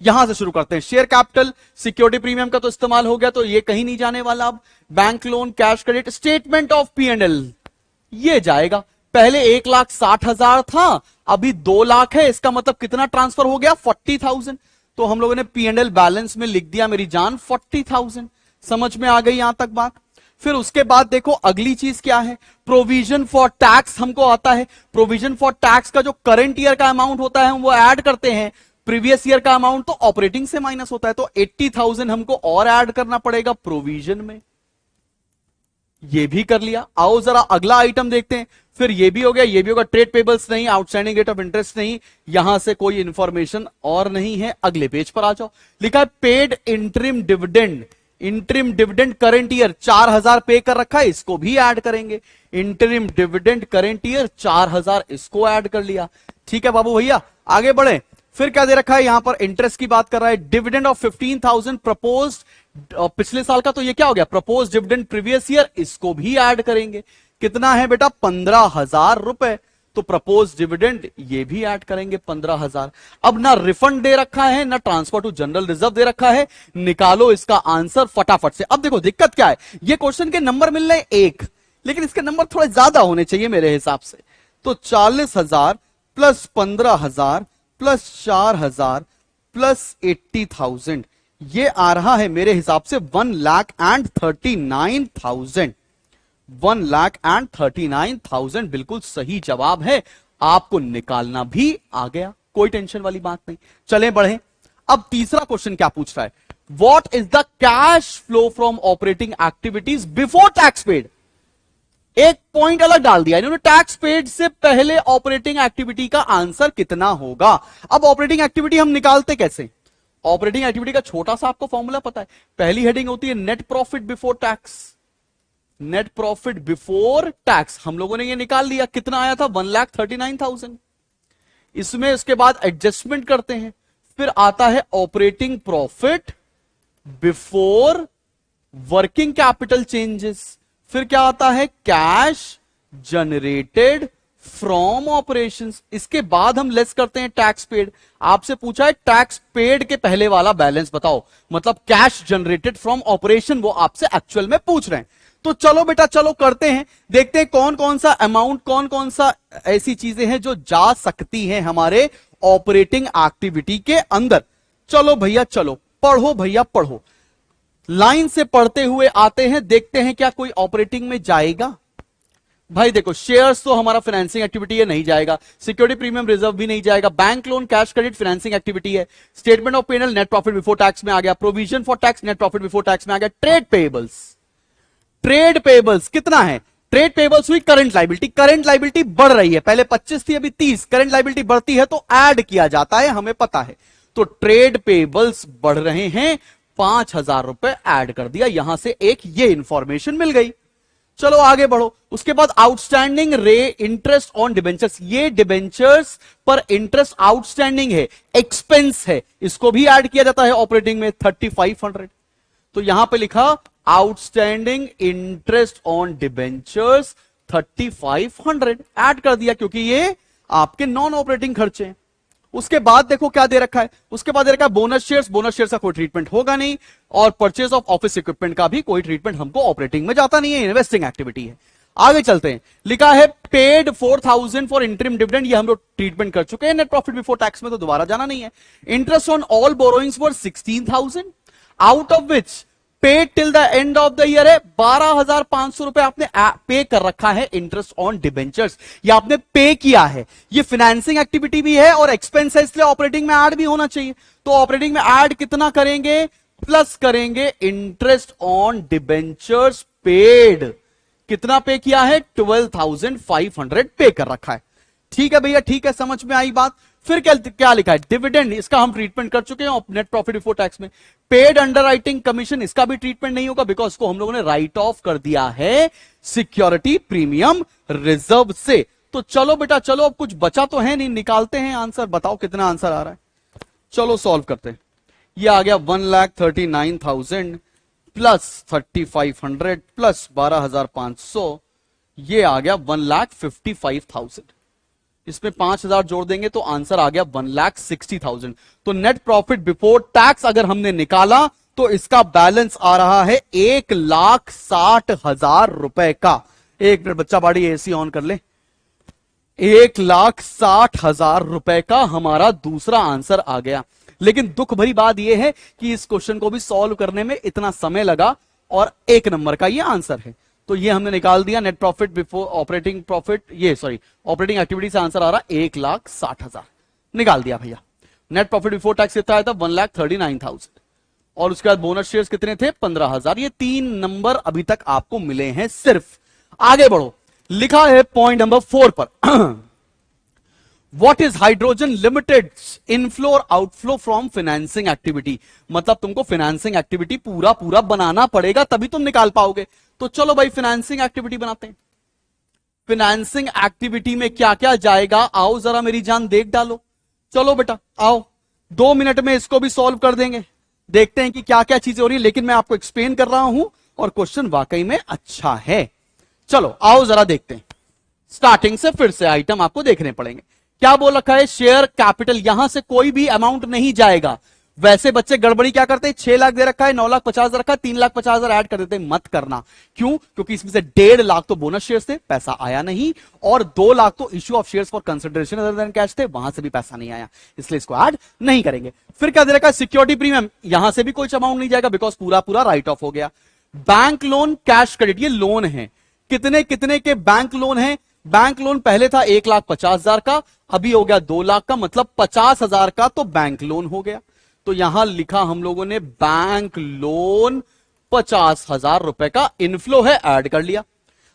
यहां से शुरू करते हैं। शेयर कैपिटल, सिक्योरिटी प्रीमियम का तो इस्तेमाल हो गया, तो ये कहीं नहीं जाने वाला। अब bank loan, cash credit, statement of P&L ये जाएगा। पहले 1,60,000 था, अभी 2 लाख है। इसका मतलब कितना ट्रांसफर हो गया? 40,000। तो हम लोगों ने P&L बैलेंस में लिख दिया मेरी जान 40,000। समझ में आ गई यहां तक बात? फिर उसके बाद देखो अगली चीज क्या है, प्रोविजन फॉर टैक्स हमको आता है। प्रोविजन फॉर टैक्स का जो करंट ईयर का अमाउंट होता है हम वो ऐड करते हैं। प्रीवियस ईयर का अमाउंट तो ऑपरेटिंग से माइनस होता है, तो 80,000 हमको और ऐड करना पड़ेगा प्रोविजन में। ये भी कर लिया। आओ जरा अगला आइटम देखते हैं। फिर ये भी हो गया, ये भी होगा। ट्रेड पेबल्स नहीं, आउटस्टैंडिंग रेट ऑफ इंटरेस्ट नहीं, यहां से कोई इंफॉर्मेशन और नहीं है। अगले पेज पर आ जाओ। लिखा है paid interim dividend. Interim dividend current year 4,000 पे कर रखा है, इसको भी ऐड करेंगे। इंटरिम डिविडेंड करंट ईयर 4,000, इसको ऐड कर लिया। ठीक है बाबू भैया, आगे बढ़े। फिर क्या दे रखा है यहां पर? इंटरेस्ट की बात कर रहा है। डिविडेंड ऑफ 15,000 प्रपोज्ड पिछले साल का, तो ये क्या हो गया? प्रपोज डिविडेंड प्रीवियस ईयर, इसको भी ऐड करेंगे। कितना है बेटा? 15,000 रुपए। तो प्रपोज डिविडेंड ये भी ऐड करेंगे 15,000। अब ना रिफंड दे रखा है ना ट्रांसफर टू जनरल रिजर्व दे रखा है। निकालो इसका आंसर फटाफट से। अब देखो दिक्कत क्या है, ये क्वेश्चन के नंबर मिल रहे 1, लेकिन इसके नंबर थोड़े ज्यादा होने चाहिए मेरे हिसाब से। तो 40,000 प्लस 15,000 प्लस 4,000 प्लस 80,000, ये आ रहा है मेरे हिसाब से 1,39,000। 1,39,000 बिल्कुल सही जवाब है। आपको निकालना भी आ गया, कोई टेंशन वाली बात नहीं। चलें बढ़े। अब तीसरा क्वेश्चन क्या पूछ रहा है? What is the cash flow from operating activities before tax paid. एक पॉइंट अलग डाल दिया इन्होंने, टैक्स पेड से पहले ऑपरेटिंग एक्टिविटी का आंसर कितना होगा। अब ऑपरेटिंग एक्टिविटी हम निकालते कैसे? ऑपरेटिंग एक्टिविटी का छोटा सा आपको फॉर्मूला पता है। पहली हेडिंग होती है net profit before tax. Net profit before tax हम लोगों ने ये निकाल लिया, कितना आया था? 1,39,000। इसमें उसके बाद एडजस्टमेंट करते हैं। फिर आता है operating profit before working capital changes. फिर क्या आता है? Cash generated from operations. इसके बाद हम लेस करते हैं टैक्स पेड। आपसे पूछा है टैक्स पेड के पहले वाला बैलेंस बताओ, मतलब कैश जनरेटेड फ्रॉम ऑपरेशन, वो आपसे एक्चुअल में पूछ रहे हैं। तो चलो बेटा चलो करते हैं, देखते हैं कौन कौन सा अमाउंट, कौन कौन सा ऐसी चीजें हैं जो जा सकती हैं हमारे ऑपरेटिंग एक्टिविटी के अंदर। चलो भैया चलो, पढ़ो भैया पढ़ो, लाइन से पढ़ते हुए आते हैं, देखते हैं क्या कोई ऑपरेटिंग में जाएगा। भाई देखो शेयर्स तो हमारा फाइनेंसिंग एक्टिविटी है, नहीं जाएगा। सिक्योरिटी प्रीमियम रिजर्व भी नहीं जाएगा। Bank loan cash credit financing activity है। Statement of P&L net profit before tax में आ गया। Provision for tax net profit before tax में आ गया। ट्रेड पेबल्स, ट्रेड पेबल्स कितना है? ट्रेड पेबल्स हुई करंट लाइबिलिटी। करंट लाइबिलिटी बढ़ रही है, पहले 25 थी अभी 30। करंट लाइबिलिटी बढ़ती है तो ऐड किया जाता है, हमें पता है। तो ट्रेड पेबल्स बढ़ रहे हैं, 5,000 रुपए ऐड कर दिया, यहां से एक ये इंफॉर्मेशन मिल गई। चलो आगे बढ़ो। उसके बाद आउटस्टैंडिंग रे इंटरेस्ट ऑन डिबेंचर्स, ये डिबेंचर्स पर इंटरेस्ट आउटस्टैंडिंग है, एक्सपेंस है, इसको भी ऐड किया जाता है ऑपरेटिंग में 3500। तो यहां पे लिखा outstanding interest on debentures 3500 add कर दिया, क्योंकि ये आपके नॉन ऑपरेटिंग खर्चे हैं। उसके बाद देखो क्या दे रखा है, उसके बाद दे रखा है बोनस शेयर्स। बोनस शेयर्स का कोई ट्रीटमेंट होगा नहीं, और परचेज ऑफ ऑफिस इक्विपमेंट का भी कोई ट्रीटमेंट हमको ऑपरेटिंग में जाता नहीं है, इन्वेस्टिंग एक्टिविटी है। आगे चलते हैं, लिखा है पेड 4000 फॉर इंटरिम डिविडेंड, ये हम लोग ट्रीटमेंट कर चुके हैं नेट प्रॉफिट बिफोर टैक्स में, तो दोबारा जाना नहीं है। Interest on all borrowings for 16,000, out of which paid till the end of the year है 12,500 रुपए आपने पे कर रखा है इंटरेस्ट ऑन डिबेंचर्स, ये आपने पे किया है। ये फाइनेंसिंग एक्टिविटी भी है और एक्सपेंस है, इसलिए ऑपरेटिंग में ऐड भी होना चाहिए। तो ऑपरेटिंग में ऐड कितना करेंगे, प्लस करेंगे इंटरेस्ट ऑन डिबेंचर्स पेड। कितना पे किया है, 12,500 पे कर रखा है। ठीक है भैया, ठीक है, समझ में आई बात। फिर क्या लिखा है, डिविडेंड, इसका हम ट्रीटमेंट कर चुके हैं नेट प्रॉफिट बिफोर टैक्स में। पेड अंडरराइटिंग कमीशन, इसका भी ट्रीटमेंट नहीं होगा, बिकॉज को हम लोगों ने राइट ऑफ कर दिया है सिक्योरिटी प्रीमियम रिजर्व से। तो चलो बेटा चलो, अब कुछ बचा तो है नहीं, निकालते हैं आंसर। बताओ कितना आंसर आ रहा है, चलो सॉल्व करते हैं। ये आ गया 1,39,000 प्लस 3,500 प्लस 12,500, ये आ गया 1,55,000। इसमें 5,000 जोड़ देंगे तो आंसर आ गया 1,60,000। तो नेट प्रॉफिट बिफोर टैक्स अगर हमने निकाला तो इसका बैलेंस आ रहा है 1,60,000 रुपए का। एक मिनट बच्चा बाड़ी एसी ऑन कर ले। 1,60,000 रुपए का हमारा दूसरा आंसर आ गया। लेकिन दुख भरी बात यह है कि इस क्वेश्चन को भी सॉल्व करने में इतना समय लगा और 1 नंबर का यह आंसर है। तो ये हमने निकाल दिया net profit before operating profit, ये सॉरी ऑपरेटिंग एक्टिविटी से आंसर आ रहा 1,60,000 निकाल दिया भैया। नेट प्रॉफिट बिफोर टैक्स कितना आया था, 1,39,000, और उसके बाद बोनस शेयर्स कितने थे, 15,000। ये 3 नंबर अभी तक आपको मिले हैं सिर्फ। आगे बढ़ो, लिखा है पॉइंट नंबर 4 पर What is hydrogen limited inflow और आउटफ्लो फ्रॉम फाइनेंसिंग एक्टिविटी। मतलब तुमको फाइनेंसिंग एक्टिविटी पूरा पूरा बनाना पड़ेगा, तभी तुम निकाल पाओगे। तो चलो भाई फाइनेंसिंग एक्टिविटी बनाते हैं। फाइनेंसिंग एक्टिविटी में क्या क्या जाएगा, आओ जरा मेरी जान देख डालो। चलो बेटा आओ, 2 मिनट में इसको भी सॉल्व कर देंगे। देखते हैं कि क्या क्या चीजें हो रही है, लेकिन मैं आपको एक्सप्लेन कर रहा हूं और क्वेश्चन वाकई में अच्छा है। चलो आओ जरा देखते हैं। स्टार्टिंग से फिर से आइटम आपको देखने पड़ेंगे। क्या बोल रखा है, शेयर कैपिटल, यहां से कोई भी अमाउंट नहीं जाएगा। वैसे बच्चे गड़बड़ी क्या करते हैं, 6 लाख दे रखा है, 9,50,000 रखा है, 3,50,000 ऐड कर देते हैं। मत करना, क्यों, क्योंकि इसमें से 1.5 लाख तो बोनस शेयर्स थे, पैसा आया नहीं, और 2 लाख तो issue of shares for consideration other than cash थे, वहां से भी पैसा नहीं आया, इसलिए इसको ऐड नहीं करेंगे। फिर क्या दे रखा है, सिक्योरिटी प्रीमियम, यहां से भी कोई अमाउंट नहीं जाएगा, बिकॉज पूरा पूरा राइट ऑफ हो गया। बैंक लोन, कैश क्रेडिट, ये लोन है। कितने कितने के बैंक लोन है, बैंक लोन पहले था 1,50,000 का, अभी हो गया 2 लाख का, मतलब 50,000 का तो बैंक लोन हो गया। तो यहां लिखा हम लोगों ने बैंक लोन 50,000 रुपए का इनफ्लो है, ऐड कर लिया।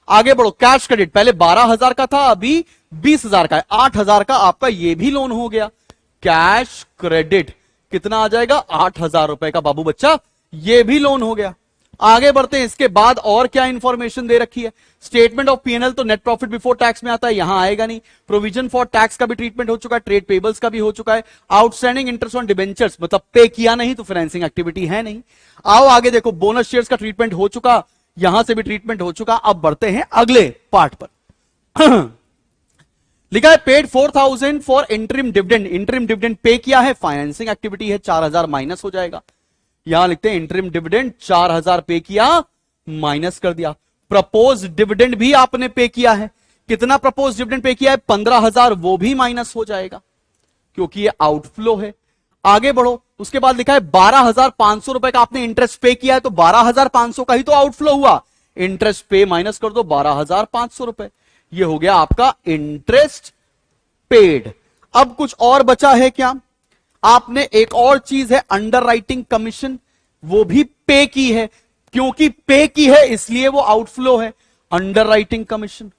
आगे बढ़ो, कैश क्रेडिट पहले 12,000 का था, अभी 20,000 का है, 8,000 का आपका ये भी लोन हो गया। कैश क्रेडिट कितना आ जाएगा, 8,000 रुपए का बाबू बच्चा, ये भी लोन हो गया। आगे बढ़ते हैं, इसके बाद और क्या इंफॉर्मेशन दे रखी है। स्टेटमेंट ऑफ पीएनएल तो नेट प्रॉफिट बिफोर टैक्स में आता है, यहां आएगा नहीं। प्रोविजन फॉर टैक्स का भी ट्रीटमेंट हो चुका है, ट्रेड पेबल्स का भी हो चुका है। आउटस्टैंडिंग इंटरेस्ट ऑन डिबेंचर्स, मतलब पे किया नहीं तो फाइनेंसिंग एक्टिविटी है नहीं। आओ आगे देखो, बोनस शेयर्स का ट्रीटमेंट हो चुका, यहां से भी ट्रीटमेंट हो चुका। अब बढ़ते हैं अगले पार्ट पर। लिखा है paid 4,000 for interim dividend, interim dividend pay किया है, फाइनेंसिंग एक्टिविटी है, 4,000 माइनस हो जाएगा। यहां लिखते हैं इंटरिम डिविडेंड 4,000 पे किया, माइनस कर दिया। प्रपोज डिविडेंड भी आपने पे किया है, कितना प्रपोज डिविडेंड पे किया है, 15,000, वो भी माइनस हो जाएगा क्योंकि ये आउटफ्लो है। आगे बढ़ो, उसके बाद लिखा है 12,500 रुपए का आपने इंटरेस्ट पे किया है, तो 12,500 का ही तो आउटफ्लो हुआ। इंटरेस्ट पे माइनस कर दो 12,500 रुपए, ये हो गया आपका इंटरेस्ट पेड। अब कुछ और बचा है क्या, आपने एक और चीज है अंडरराइटिंग कमीशन, वो भी पे की है, क्योंकि पे की है इसलिए वो आउटफ्लो है। अंडरराइटिंग कमीशन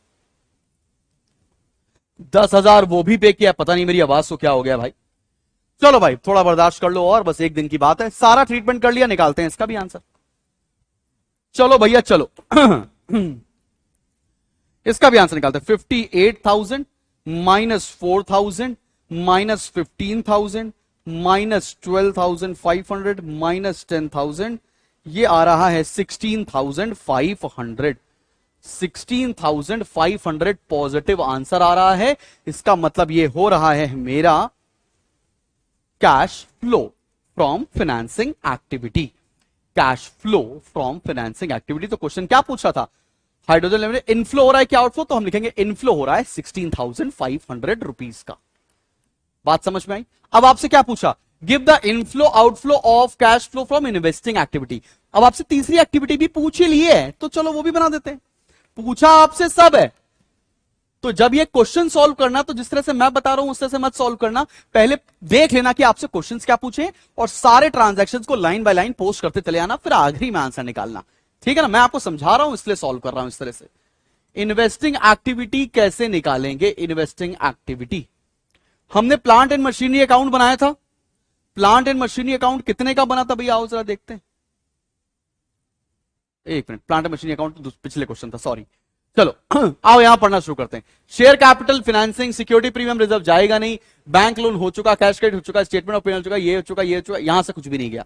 10,000 वो भी पे किया, पता नहीं मेरी आवाज को क्या हो गया भाई। चलो भाई थोड़ा बर्दाश्त कर लो, और बस एक दिन की बात है, सारा ट्रीटमेंट कर लिया, निकालते हैं इसका भी आंसर। चलो भैया चलो इसका भी आंसर निकालते हैं। 58,000 -4,000 -15,000 -12,500 -10,000, ये आ रहा है 16,500। 16,500 पॉजिटिव आंसर आ रहा है। इसका मतलब ये हो रहा है मेरा cash flow from financing activity. Cash flow from financing activity. तो क्वेश्चन क्या पूछा था? हाइड्रोजन लेवल इनफ्लो हो रहा है क्या आउटफ्लो? तो हम लिखेंगे इनफ्लो हो रहा है 16,500 रुपीज का। बात समझ में आई? अब आपसे क्या पूछा? Give the inflow outflow of cash flow from investing activity. अब आपसे तीसरी एक्टिविटी भी पूछ ही लिए है, तो चलो वो भी बना देते हैं। पूछा आपसे सब है, तो जब ये क्वेश्चन सॉल्व करना, तो जिस तरह से मैं बता रहा हूं उस तरह से मत सॉल्व करना। पहले देख लेना कि आपसे क्वेश्चंस क्या पूछे, और सारे ट्रांजैक्शंस को लाइन बाय लाइन पोस्ट करते चले आना, फिर आखिरी में आंसर निकालना। ठीक है ना? मैं आपको समझा रहा हूं इसलिए सॉल्व कर रहा हूं इस तरह से। इन्वेस्टिंग एक्टिविटी कैसे निकालेंगे? इन्वेस्टिंग एक्टिविटी हमने प्लांट एंड मशीनरी अकाउंट बनाया था। प्लांट एंड मशीनरी अकाउंट कितने का बना था भैया? आओ जरा देखते हैं। एक minute, plant and machinery account पिछले क्वेश्चन था, सॉरी। चलो आओ यहां पढ़ना शुरू करते हैं। Share capital, financing, security premium, reserve जाएगा नहीं, बैंक लोन हो चुका, कैश क्रेडिट हो चुका, स्टेटमेंट ऑफ पेमेंट हो चुका, ये हो चुका, ये हो चुका, यहां से कुछ भी नहीं गया।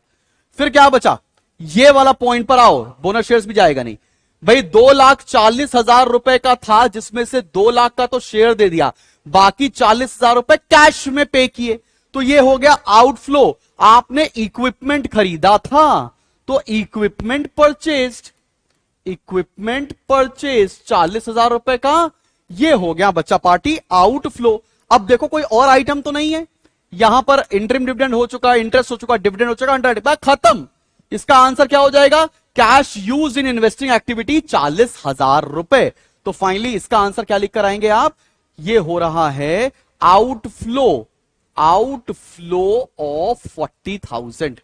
फिर क्या बचा? ये वाला पॉइंट पर आओ, बोनस शेयर्स भी जाएगा नहीं। भाई 2,40,000 रुपए का था, जिसमें से 2 लाख का तो शेयर दे दिया, बाकी 40,000 रुपए कैश में पे किए, तो ये हो गया आउटफ्लो। आपने इक्विपमेंट खरीदा था, तो इक्विपमेंट परचेस्ड, इक्विपमेंट परचेज 40,000 रुपए का, ये हो गया बच्चा पार्टी आउटफ्लो। अब देखो कोई और आइटम तो नहीं है यहां पर। इंटरिम डिविडेंड हो चुका, इंटरेस्ट हो चुका, डिविडेंड हो चुका, खत्म। इसका आंसर क्या हो जाएगा? Cash use in investing activity 40,000 रुपए। तो फाइनली इसका आंसर क्या लिख कर आएंगे आप? ये हो रहा है आउटफ्लो, आउटफ्लो ऑफ 40,000।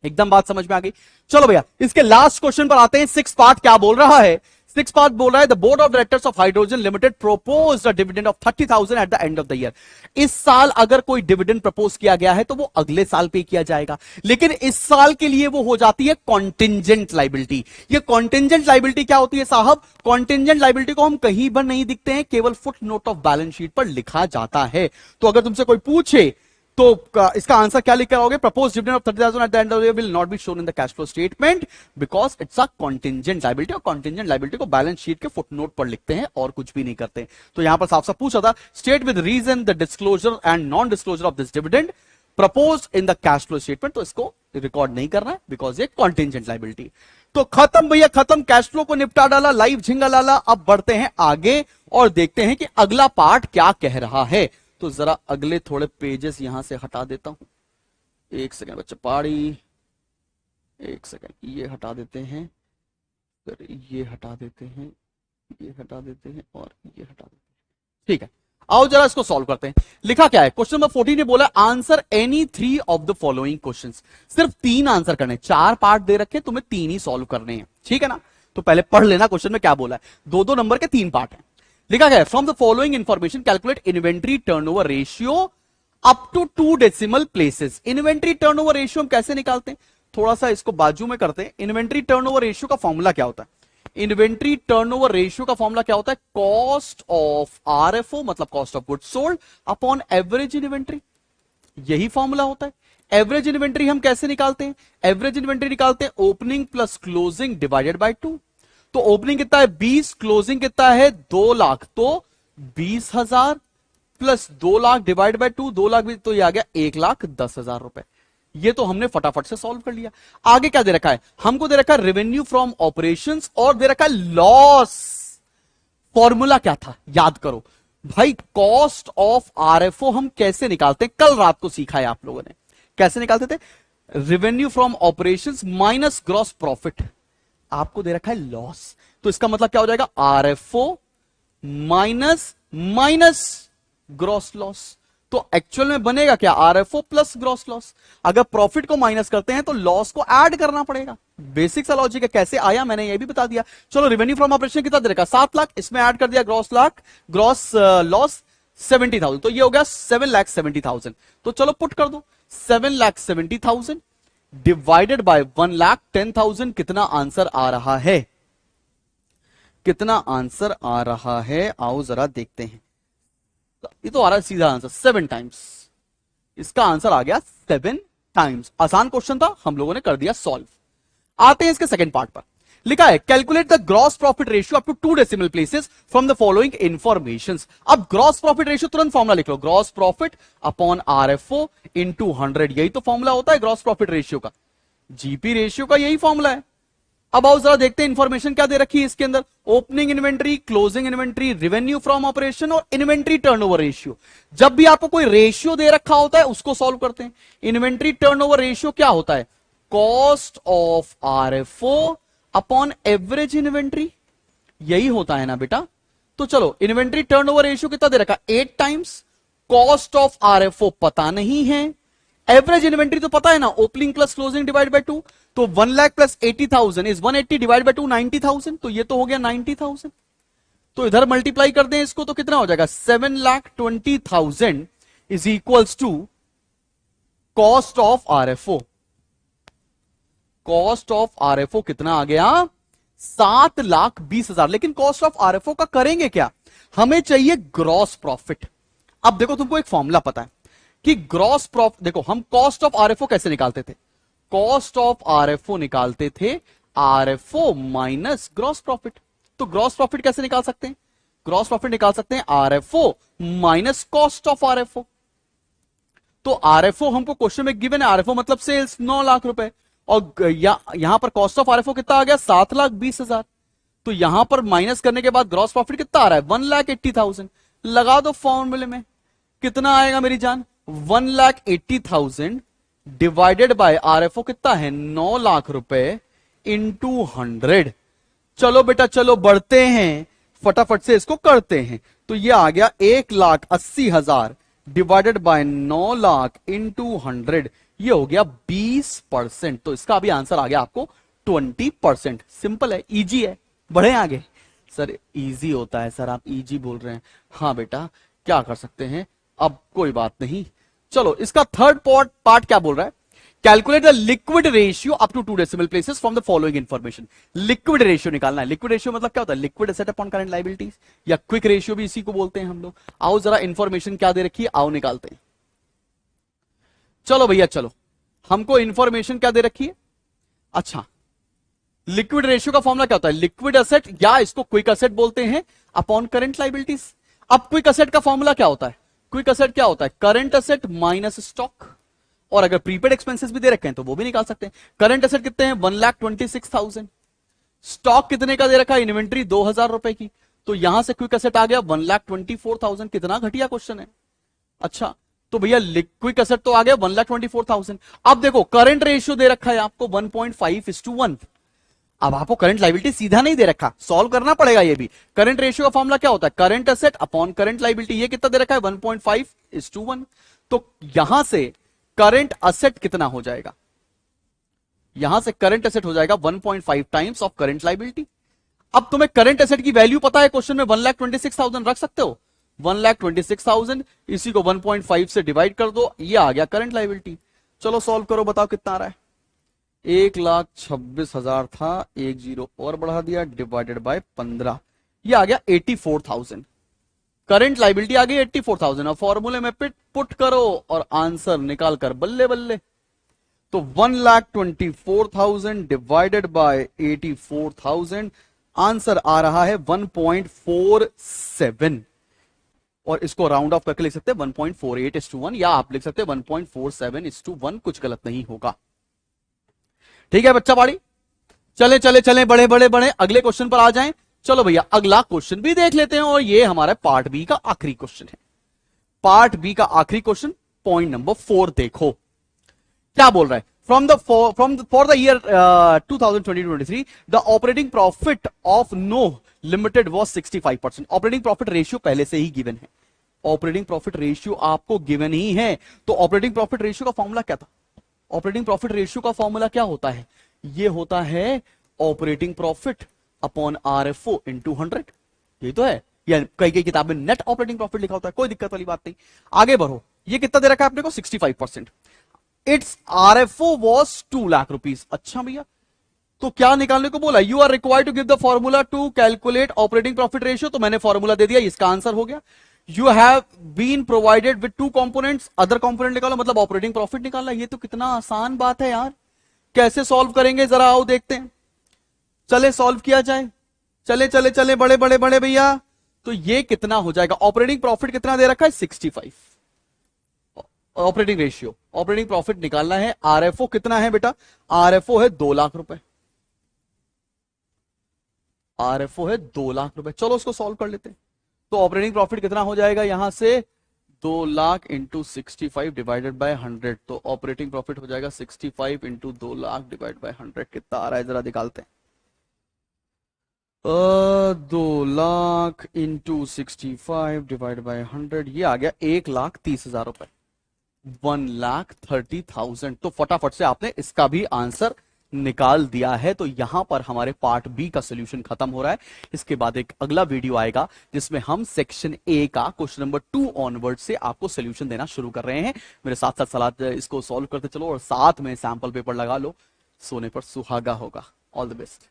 एकदम बात समझ में आ गई? चलो भैया इसके लास्ट क्वेश्चन पर आते हैं। 6 पार्ट क्या बोल रहा है? 6 पार्ट बोल रहा है the board of directors of hydrogen limited propose a dividend of 30,000 at the end of the year. इस साल अगर कोई डिविडेंड प्रपोज किया गया है तो वो अगले साल पे किया जाएगा, लेकिन इस साल के लिए वो हो जाती है कॉन्टिंजेंट लाइबिलिटी। ये कॉन्टिंजेंट लाइबिलिटी क्या होती है साहब? कॉन्टिंजेंट लाइबिलिटी को हम कहीं पर नहीं दिखते हैं, केवल foot note of balance sheet पर लिखा जाता है। तो अगर तुमसे कोई पूछे तो इसका आंसर क्या लिख कर आओगे? Propose dividend of 30,000 at the end of the year will not be shown in the cash flow statement because it's a contingent liability. और कॉन्टिंजेंट लायबिलिटी को बैलेंस शीट के फुटनोट पर लिखते हैं और कुछ भी नहीं करते। तो यहां पर साफ साफ पूछा था, state with reason the disclosure and non disclosure of this dividend propose in the cash flow statement. तो इसको रिकॉर्ड नहीं करना है बिकॉज ये कॉन्टिंजेंट लायबिलिटी। तो खत्म भैया खत्म, कैश फ्लो को निपटा डाला, लाइव झिंगा लाला। अब बढ़ते हैं आगे और देखते हैं कि अगला पार्ट क्या कह रहा है। तो जरा अगले थोड़े पेजेस यहां से हटा देता हूं। एक सेकंड बच्चा पाड़ी, एक सेकंड, ये हटा देते हैं, फिर ये हटा देते हैं, ये हटा देते हैं और ये हटा देते हैं। ठीक है, आओ जरा इसको सॉल्व करते हैं। लिखा क्या है? क्वेश्चन नंबर 14 ने बोला answer any 3 of the following questions. सिर्फ 3 आंसर करने, 4 पार्ट दे रखे, तुम्हें 3 ही सॉल्व करने हैं। ठीक है ना? तो पहले पढ़ लेना क्वेश्चन में क्या बोला है। 2-2 नंबर के 3 पार्ट है। लिखा गया from the following information calculate inventory turnover ratio up to 2 decimal places. Inventory turnover ratio हम कैसे निकालते हैं? थोड़ा सा इसको बाजू में करते हैं। इन्वेंट्री टर्नओवर रेशियो का फॉर्मूला क्या होता है? इन्वेंट्री टर्नओवर रेशियो का फॉर्मूला क्या होता है? कॉस्ट ऑफ आरएफओ मतलब cost of goods sold upon average inventory. यही फॉर्मूला होता है। एवरेज इन्वेंट्री हम कैसे निकालते हैं? एवरेज इन्वेंट्री निकालते हैं opening plus closing divided by 2। तो ओपनिंग कितना है? 20, क्लोजिंग कितना है? 2 लाख, तो 20,000 plus 2 lakh divide by 2, 2 lakh भी, तो ये आ गया 1,10,000 रुपए। ये तो हमने फटाफट से सॉल्व कर लिया। आगे क्या दे रखा है? हमको दे रखा है रेवेन्यू फ्रॉम ऑपरेशंस और दे रखा है लॉस। फॉर्मूला क्या था याद करो भाई। कॉस्ट ऑफ आरएफओ हम कैसे निकालते हैं? कल रात को सीखा है आप लोगों ने। कैसे निकालते थे? Revenue from operations minus gross profit. आपको दे रखा है लॉस, तो इसका मतलब क्या हो जाएगा? RFO minus minus gross loss. तो एक्चुअल में बनेगा क्या? RFO plus gross loss. अगर प्रॉफिट को माइनस करते हैं तो लॉस को ऐड करना पड़ेगा। बेसिक सा लॉजिक है। कैसे आया मैंने ये भी बता दिया। चलो रेवेन्यू फ्रॉम ऑपरेशन कितना दे रखा? 7 लाख, इसमें ऐड कर दिया ग्रॉस लॉस 70,000, तो ये हो गया 7,70,000। तो चलो पुट कर दो 7,70,000 डिवाइडेड बाय 1,10,000, कितना आंसर आ रहा है? कितना आंसर आ रहा है? आओ जरा देखते हैं। ये तो आ रहा है सीधा आंसर 7 टाइम्स। इसका आंसर आ गया 7 टाइम्स। आसान क्वेश्चन था, हम लोगों ने कर दिया सॉल्व। आते हैं इसके सेकंड पार्ट पर। लिखा है calculate the gross profit ratio up to 2 decimal places from the following information. अब ग्रॉस प्रॉफिट रेशियो तुरंत फॉर्मुला लिख लो, gross profit upon RFO into 100। यही तो फॉर्मुला होता है ग्रॉस प्रॉफिट रेशियो का, जीपी रेशियो का यही फॉर्मुला है। अब आओ जरा देखते हैं इंफॉर्मेशन क्या दे रखी है इसके अंदर। Opening inventory, closing inventory, revenue from operation और इन्वेंट्री टर्नओवर रेशियो। जब भी आपको कोई रेशियो दे रखा होता है उसको सॉल्व करते हैं। इन्वेंट्री टर्नओवर रेशियो क्या होता है? Cost of RFO upon average inventory, यही होता है ना बेटा। तो चलो इन्वेंट्री टर्नओवर रेशियो कितना दे रखा? 8 टाइम्स। कॉस्ट ऑफ आरएफओ पता नहीं है, एवरेज इन्वेंट्री तो पता है ना, opening plus closing divide by 2। तो 1 lakh plus 80,000 is 180 divide by 2 90,000, तो ये तो हो गया 90,000। तो इधर मल्टीप्लाई कर दें इसको तो कितना हो जाएगा? 7,20,000 is equals to cost of RFO. Cost of RFO कितना आ गया? 7,20,000। लेकिन कॉस्ट ऑफ आरएफओ का करेंगे क्या? हमें चाहिए ग्रॉस प्रॉफिट। अब देखो तुमको एक फॉर्मूला पता है कि ग्रॉस प्रॉफिट, देखो हम कॉस्ट ऑफ आरएफओ कैसे निकालते थे? कॉस्ट ऑफ आरएफओ निकालते थे आरएफओ माइनस ग्रॉस प्रॉफिट। तो ग्रॉस प्रॉफिट कैसे निकाल सकते हैं? ग्रॉस प्रॉफिट निकाल सकते हैं RFO minus cost of RFO. तो आरएफओ हमको क्वेश्चन में गिवन है, आरएफओ मतलब सेल्स 9 लाख रुपए, और यहां पर कॉस्ट ऑफ आरएफओ कितना आ गया? 7,20,000। तो यहां पर माइनस करने के बाद ग्रॉस प्रॉफिट कितना आ रहा है? 1,80,000। लगा दो फॉर्मूले में, कितना आएगा मेरी जान? 1,80,000 डिवाइडेड बाय आरएफओ कितना है? 9 लाख रुपए इंटू 100। चलो बेटा चलो बढ़ते हैं, फटाफट से इसको करते हैं। तो ये आ गया 1,80,000 डिवाइडेड बाय 9 लाख इंटू 100, ये हो गया 20%। तो इसका अभी आंसर आ गया आपको 20%। सिंपल है, इजी है। बढ़े आगे। सर इजी होता है सर, आप इजी बोल रहे हैं। हाँ बेटा क्या कर सकते हैं, अब कोई बात नहीं। चलो इसका थर्ड पार्ट क्या बोल रहा है? Calculate the liquid ratio up to 2 decimal places from the following information. Liquid ratio निकालना है। लिक्विड रेशियो मतलब क्या होता है? Liquid asset upon current liabilities, या क्विक रेशियो भी इसी को बोलते हैं हम लोग। आओ जरा इंफॉर्मेशन क्या दे रखी है, आओ निकालते हैं। चलो भैया चलो, हमको इंफॉर्मेशन क्या दे रखी है? अच्छा, लिक्विड रेशियो का फॉर्मूला क्या होता है? लिक्विड एसेट, या इसको क्विक एसेट बोलते हैं, अपॉन करंट लायबिलिटीज। अब क्विक एसेट का फॉर्मूला क्या होता है? क्विक एसेट क्या होता है? Current asset minus stock. और अगर प्रीपेड एक्सपेंसेस भी दे रखे हैं तो वो भी निकाल सकते हैं। करंट एसेट कितने हैं? 1,26,000। स्टॉक कितने का दे रखा है? इन्वेंट्री 2,000 रुपए की। तो यहां से क्विक एसेट आ गया 1,24,000। कितना घटिया क्वेश्चन है। अच्छा तो भैया क्विक एसेट तो आ गया 1,24,000। अब देखो करंट रेशियो दे रखा है आपको 1.5:1। अब आपको करंट लायबिलिटी सीधा नहीं दे रखा, सॉल्व करना पड़ेगा ये भी। करंट रेशियो का फॉर्मूला क्या होता है? Current asset upon current liability. ये कितना दे रखा है? 1.5:1। तो यहां से करंट एसेट कितना हो जाएगा? यहां से करंट एसेट हो जाएगा 1.5 टाइम्स ऑफ करंट लायबिलिटी। अब तुम्हें करंट एसेट की वैल्यू पता है, क्वेश्चन में 1,26,000 रख सकते हो। 1,26,000 इसी को 1.5 से डिवाइड कर दो, ये आ गया करंट लायबिलिटी। चलो सॉल्व करो, बताओ कितना आ रहा है? 1,26,000 था, एक जीरो और बढ़ा दिया, डिवाइडेड बाय 15, ये आ गया 84,000। करंट लायबिलिटी आ गई 84,000। अब फॉर्मूले में पुट करो और आंसर निकाल कर बल्ले बल्ले। तो 1,24,000 डिवाइडेड बाय 84,000, आंसर आ रहा है 1.47। और इसको राउंड ऑफ करके लिख सकते हैं 1.48:1, या आप लिख सकते हैं 1.47:1, कुछ गलत नहीं होगा। ठीक है बच्चा बाड़ी, चले चले चले, बड़े बड़े बड़े, अगले क्वेश्चन पर आ जाएं। चलो भैया अगला क्वेश्चन भी देख लेते हैं, और ये हमारा पार्ट बी का आखिरी क्वेश्चन है। पार्ट बी का आखिरी क्वेश्चन, पॉइंट नंबर 4 देखो क्या बोल रहा है। For the year 2020-23 the operating profit of No Limited was 65%। Operating profit ratio पहले से ही गिवन है। ऑपरेटिंग प्रॉफिट रेशियो आपको गिवन ही है। तो ऑपरेटिंग प्रॉफिट रेशियो का फॉर्मूला क्या था? ऑपरेटिंग प्रॉफिट रेशियो का फॉर्मूला क्या होता है? ये होता है operating profit upon RFO into 100। ये तो है, या कई कई किताब में नेट ऑपरेटिंग प्रॉफिट लिखा होता है, कोई दिक्कत वाली बात नहीं। आगे बढ़ो, ये कितना दे रखा है आपने को 65%। It's RFO was 2 lakh rupees. अच्छा भैया, तो क्या निकालने को बोला? You are required to give the formula to calculate operating profit ratio. तो मैंने फॉर्मूला दे दिया, इसका आंसर हो गया। You have been provided with 2 components, other component निकालो, मतलब ऑपरेटिंग प्रॉफिट निकालना। ये तो कितना आसान बात है यार, कैसे सॉल्व करेंगे जरा आओ देखते हैं। चले सॉल्व किया जाए, चले चले चले बड़े बड़े बड़े भैया। तो ये कितना हो जाएगा? ऑपरेटिंग प्रॉफिट कितना दे रखा है? 65। ऑपरेटिंग रेशियो, ऑपरेटिंग प्रॉफिट निकालना है। आरएफओ कितना है बेटा? आरएफओ है 2 लाख रुपए। आरएफओ है 2 लाख रुपए। चलो उसको सॉल्व कर लेते हैं। तो ऑपरेटिंग प्रॉफिट कितना हो जाएगा यहां से? 2 लाख इंटू 65 डिवाइडेड बाय 100। तो ऑपरेटिंग प्रॉफिट हो जाएगा 65 इंटू 2 लाख डिवाइड बाय 100। कितना आ रहा है जरा निकालते हैं। 2 लाख इंटू 65 डिवाइड बाय 100, ये आ गया 1,30,000 रुपए। 1,30,000। तो फटाफट से आपने इसका भी आंसर निकाल दिया है। तो यहां पर हमारे पार्ट बी का सोल्यूशन खत्म हो रहा है। इसके बाद एक अगला वीडियो आएगा जिसमें हम सेक्शन ए का क्वेश्चन नंबर 2 ऑनवर्ड से आपको सोल्यूशन देना शुरू कर रहे हैं। मेरे साथ साथ सलाह इसको सॉल्व करते चलो और साथ में सैंपल पेपर लगा लो, सोने पर सुहागा होगा। All the best.